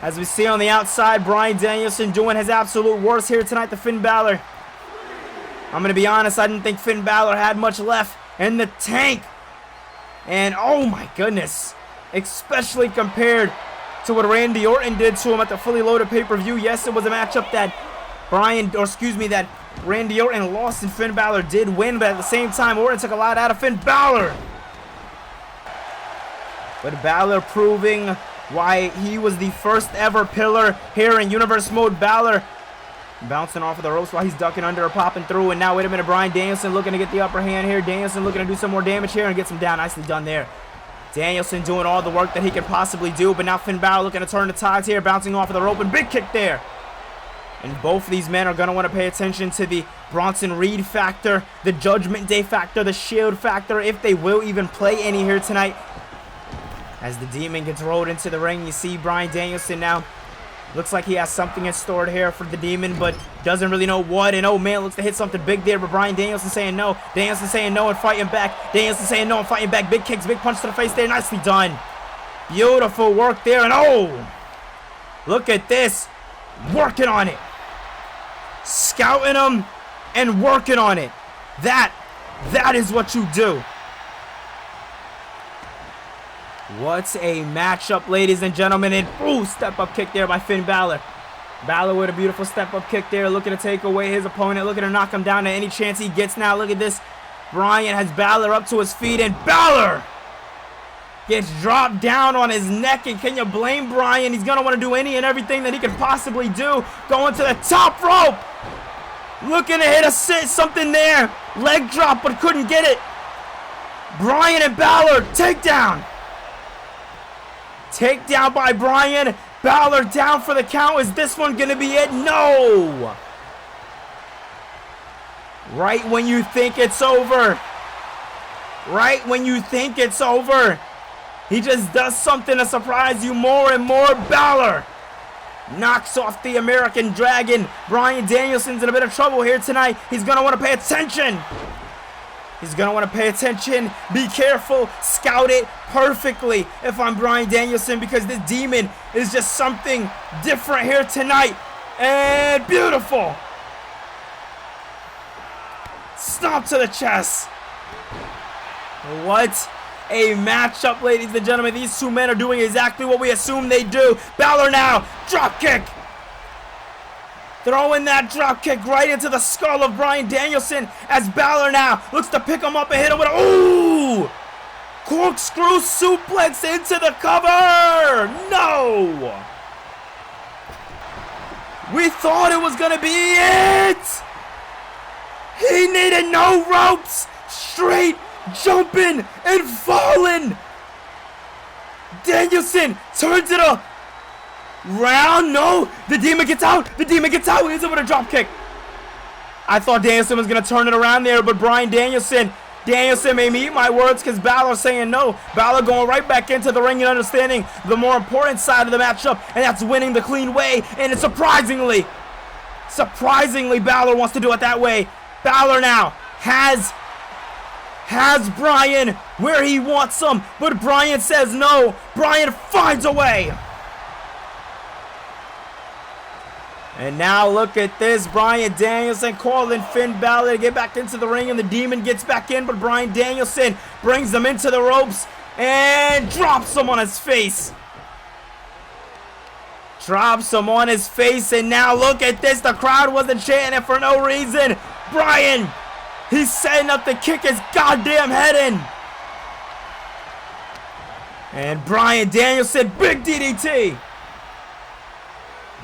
As we see on the outside, Bryan Danielson doing his absolute worst here tonight to Finn Balor. I'm going to be honest, I didn't think Finn Balor had much left in the tank. And oh my goodness, especially compared to what Randy Orton did to him at the Fully Loaded pay-per-view. Yes, it was a matchup that that Randy Orton lost and Finn Balor did win, but at the same time, Orton took a lot out of Finn Balor. But Balor proving why he was the first ever pillar here in Universe Mode. Balor bouncing off of the ropes while he's ducking under or popping through. And now, wait a minute, Bryan Danielson looking to get the upper hand here. Danielson looking to do some more damage here and gets him down. Nicely done there. Danielson doing all the work that he could possibly do. But now Finn Balor looking to turn the tides here, bouncing off of the rope, and big kick there. And both of these men are going to want to pay attention to the Bronson Reed factor, the Judgment Day factor, the Shield factor, if they will even play any here tonight. As the Demon gets rolled into the ring, you see Bryan Danielson now Looks like he has something in store here for the Demon, but doesn't really know what. And oh man, looks to hit something big there, but Bryan Danielson saying no. Danielson saying no and fighting back. Danielson saying no and fighting back. Big kicks, big punch to the face there. Nicely done. Beautiful work there. And oh, look at this. Working on it. Scouting him and working on it. That is what you do. What a matchup, ladies and gentlemen. And ooh, step-up kick there by Finn Balor. Balor with a beautiful step-up kick there, looking to take away his opponent, looking to knock him down at any chance he gets now. Look at this. Bryan has Balor up to his feet, and Balor gets dropped down on his neck. And can you blame Bryan? He's going to want to do any and everything that he could possibly do. Going to the top rope. Looking to hit something there. Leg drop, but couldn't get it. Bryan and Balor, takedown. Takedown by Bryan. Balor down for the count. Is this one going to be it? No. Right when you think it's over. Right when you think it's over. He just does something to surprise you more and more. Balor knocks off the American Dragon. Bryan Danielson's in a bit of trouble here tonight. He's going to want to pay attention. He's going to want to pay attention. Be careful. Scout it perfectly if I'm Bryan Danielson, because this Demon is just something different here tonight. And beautiful. Stomp to the chest. What a matchup, ladies and gentlemen. These two men are doing exactly what we assume they do. Balor now. Drop kick. Throwing that drop kick right into the skull of Bryan Danielson as Balor now looks to pick him up and hit him with a ooh! Corkscrew suplex into the cover! No! We thought it was going to be it! He needed no ropes! Straight jumping and falling! Danielson turns it up! Round, no, the Demon gets out, he's in with a drop kick. I thought Danielson was going to turn it around there, but Bryan Danielson made me eat my words, because Balor saying no. Balor going right back into the ring and understanding the more important side of the matchup, and that's winning the clean way. And it's surprisingly Balor wants to do it that way. Balor now has Bryan where he wants him, but Bryan says no. Bryan finds a way. And now look at this. Bryan Danielson calling Finn Balor to get back into the ring, and the Demon gets back in, but Bryan Danielson brings them into the ropes and drops him on his face. And now look at this. The crowd wasn't chanting for no reason. Bryan, he's setting up to kick his goddamn head in. And Bryan Danielson, big DDT.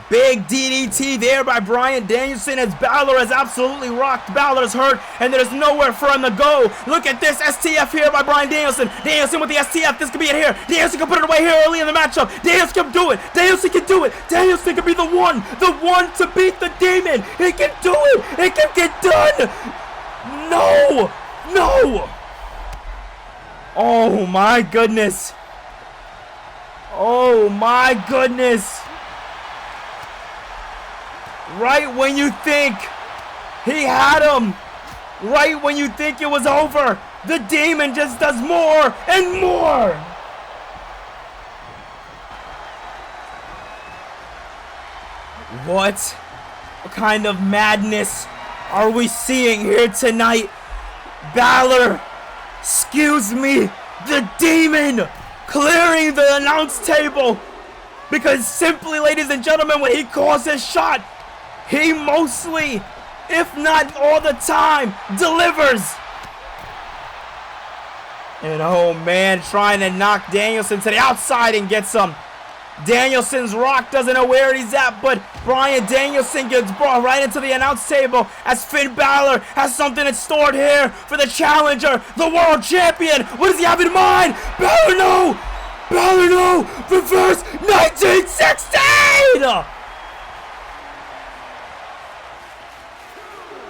Big DDT there by Bryan Danielson as Balor is absolutely rocked. Balor's hurt, and there's nowhere for him to go. Look at this STF here by Bryan Danielson. Danielson with the STF. This could be it here. Danielson can put it away here early in the matchup. Danielson can do it. Danielson can do it. Danielson can be the one to beat the Demon. He can do it. It can get done. No. Oh my goodness. Right when you think he had him, right when you think it was over, the Demon just does more and more. What kind of madness are we seeing here tonight? Balor, excuse me, the Demon clearing the announce table, because simply, ladies and gentlemen, when he calls his shot, he mostly, if not all the time, delivers. And oh man, trying to knock Danielson to the outside and get some. Danielson's rock doesn't know where he's at, but Bryan Danielson gets brought right into the announce table as Finn Balor has something in store here for the challenger, the world champion. What does he have in mind? Balor, no! Reverse 1916!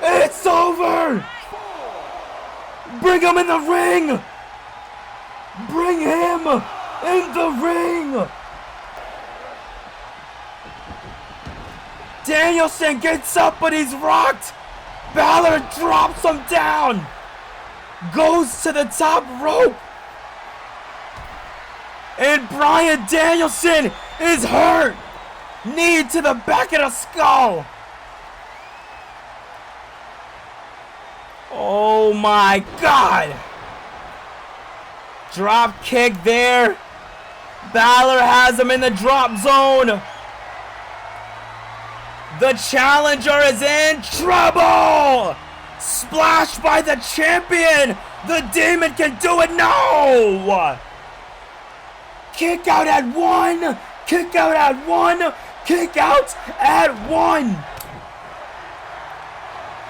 It's over! Bring him in the ring! Bring him in the ring! Danielson gets up, but he's rocked. Balor drops him down. Goes to the top rope. And Bryan Danielson is hurt. Knee to the back of the skull. Oh my God. Drop kick there. Balor has him in the drop zone. The challenger is in trouble. Splash by the champion. The Demon can do it. No. Kick out at one. Kick out at one. Kick out at one.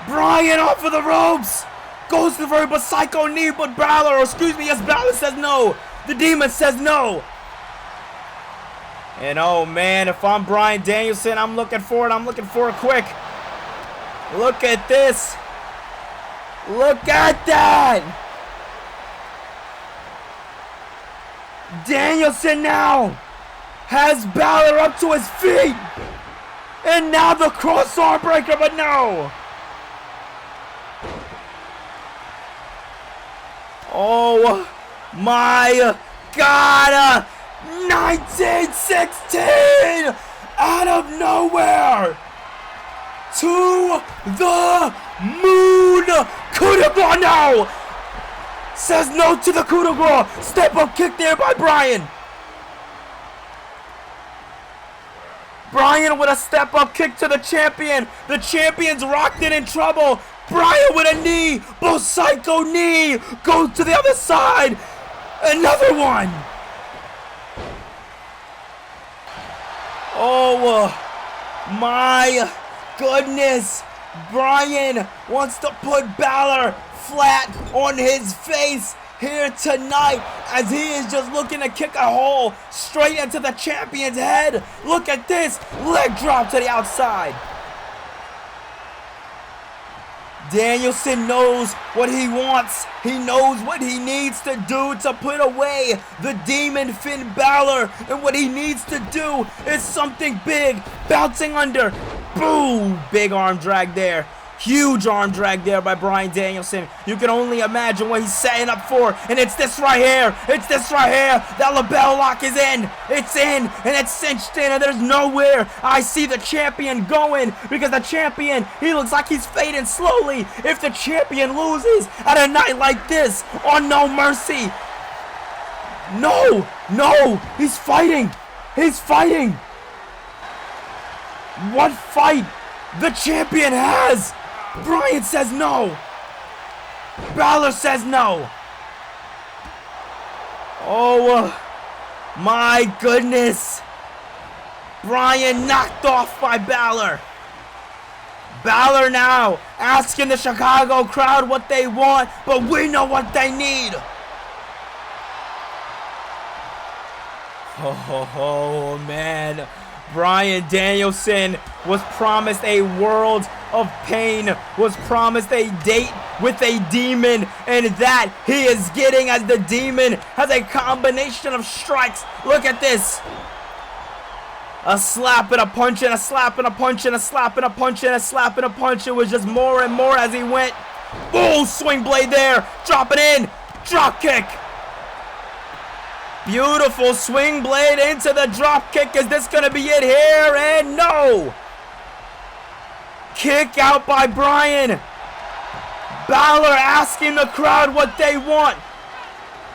Bryan off of the ropes. Goes to the psycho knee, but Balor, yes, Balor says no. The Demon says no. And oh man, if I'm Bryan Danielson, I'm looking for it. I'm looking for it quick. Look at this. Look at that. Danielson now has Balor up to his feet. And now the cross arm breaker, but no. Oh my God. 1916 out of nowhere to the moon. Coup de grace now. Says no to the coup de grace. Step up kick there by Bryan. Bryan with a step up kick to the champion. The champion's rocked it in trouble. Bryan with a knee. Both psycho knee. Goes to the other side. Another one. Oh my goodness. Bryan wants to put Balor flat on his face here tonight as he is just looking to kick a hole straight into the champion's head. Look at this. Leg drop to the outside. Danielson knows what he wants. He knows what he needs to do to put away the Demon Finn Balor. And what he needs to do is something big. Bouncing under. Boom! Big arm drag there. Huge arm drag there by Bryan Danielson. You can only imagine what he's setting up for. And it's this right here. It's this right here. That lapel lock is in. It's in. And it's cinched in. And there's nowhere I see the champion going. Because the champion, he looks like he's fading slowly. If the champion loses at a night like this on No Mercy. No. No. He's fighting. He's fighting. What fight the champion has? Bryan says no. Balor says no. Oh my goodness. Bryan knocked off by Balor. Balor now asking the Chicago crowd what they want, but we know what they need. Oh man. Bryan Danielson was promised a world of pain, was promised a date with a demon, and that he is getting as the Demon has a combination of strikes. Look at this. A slap and a punch and a slap and a punch and a slap and a punch and a slap and a punch. It was just more and more as he went. Boom, swing blade there. Drop it in. Drop kick. Beautiful swing blade into the drop kick. Is this going to be it here? And no. Kick out by Bryan. Balor asking the crowd what they want.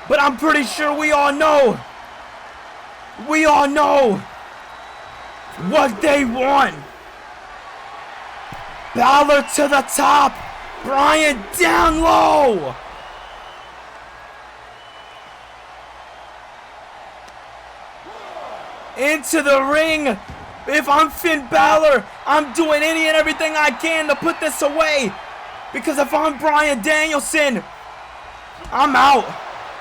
But I'm pretty sure we all know. We all know what they want. Balor to the top. Bryan down low. Into the ring. If I'm Finn Balor, I'm doing any and everything I can to put this away. Because if I'm Bryan Danielson, I'm out.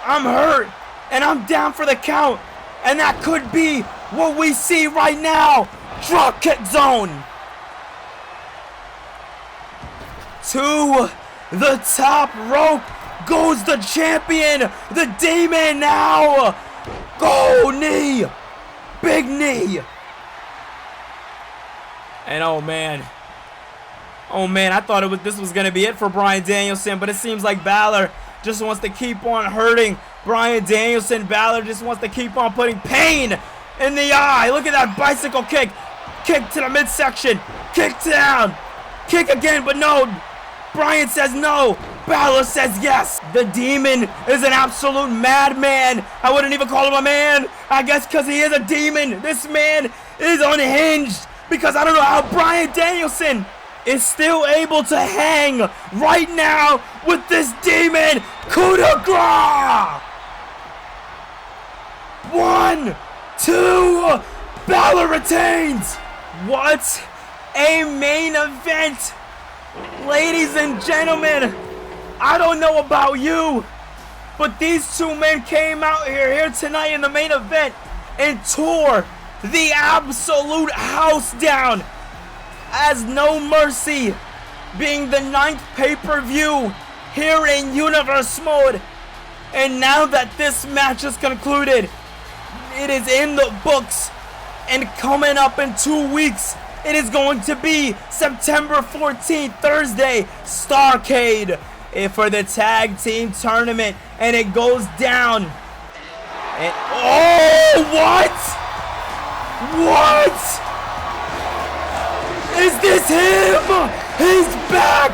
I'm hurt. And I'm down for the count. And that could be what we see right now. Drop kick zone. To the top rope goes the champion. The Demon now. Go knee. Big knee. And oh man, I thought this was gonna be it for Bryan Danielson, but it seems like Balor just wants to keep on hurting Bryan Danielson. Balor just wants to keep on putting pain in the eye. Look at that bicycle kick. Kick to the midsection. Kick down. Kick again, but no. Bryan says no. Balor says yes. The Demon is an absolute madman. I wouldn't even call him a man. I guess because he is a demon. This man is unhinged because I don't know how Bryan Danielson is still able to hang right now with this demon. Coup de grace. 1, 2. Balor retains. What a main event. Ladies and gentlemen, I don't know about you, but these two men came out here tonight in the main event and tore the absolute house down, as No Mercy being the 9th pay-per-view here in Universe Mode. And now that this match is concluded, it is in the books, and coming up in 2 weeks, it is going to be September 14th, Thursday, Starrcade, for the tag team tournament, and it goes down. And oh, what? What? Is this him? He's back.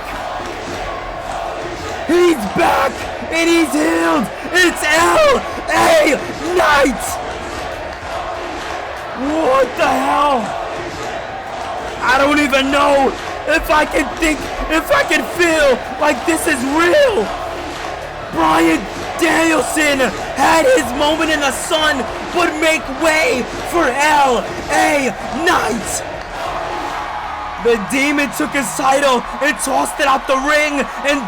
He's back, and he's healed. It's L.A. Knight. What the hell? I don't even know if I can feel like this is real. Bryan Danielson had his moment in the sun, but make way for L.A. Knight. The Demon took his title and tossed it out the ring, and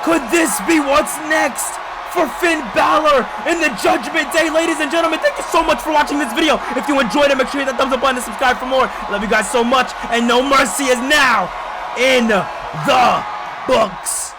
could this be what's next for Finn Balor in the Judgment Day? Ladies and gentlemen, thank you so much for watching this video. If you enjoyed it, make sure you hit that thumbs up button and subscribe for more. I love you guys so much, and No Mercy is now in the books.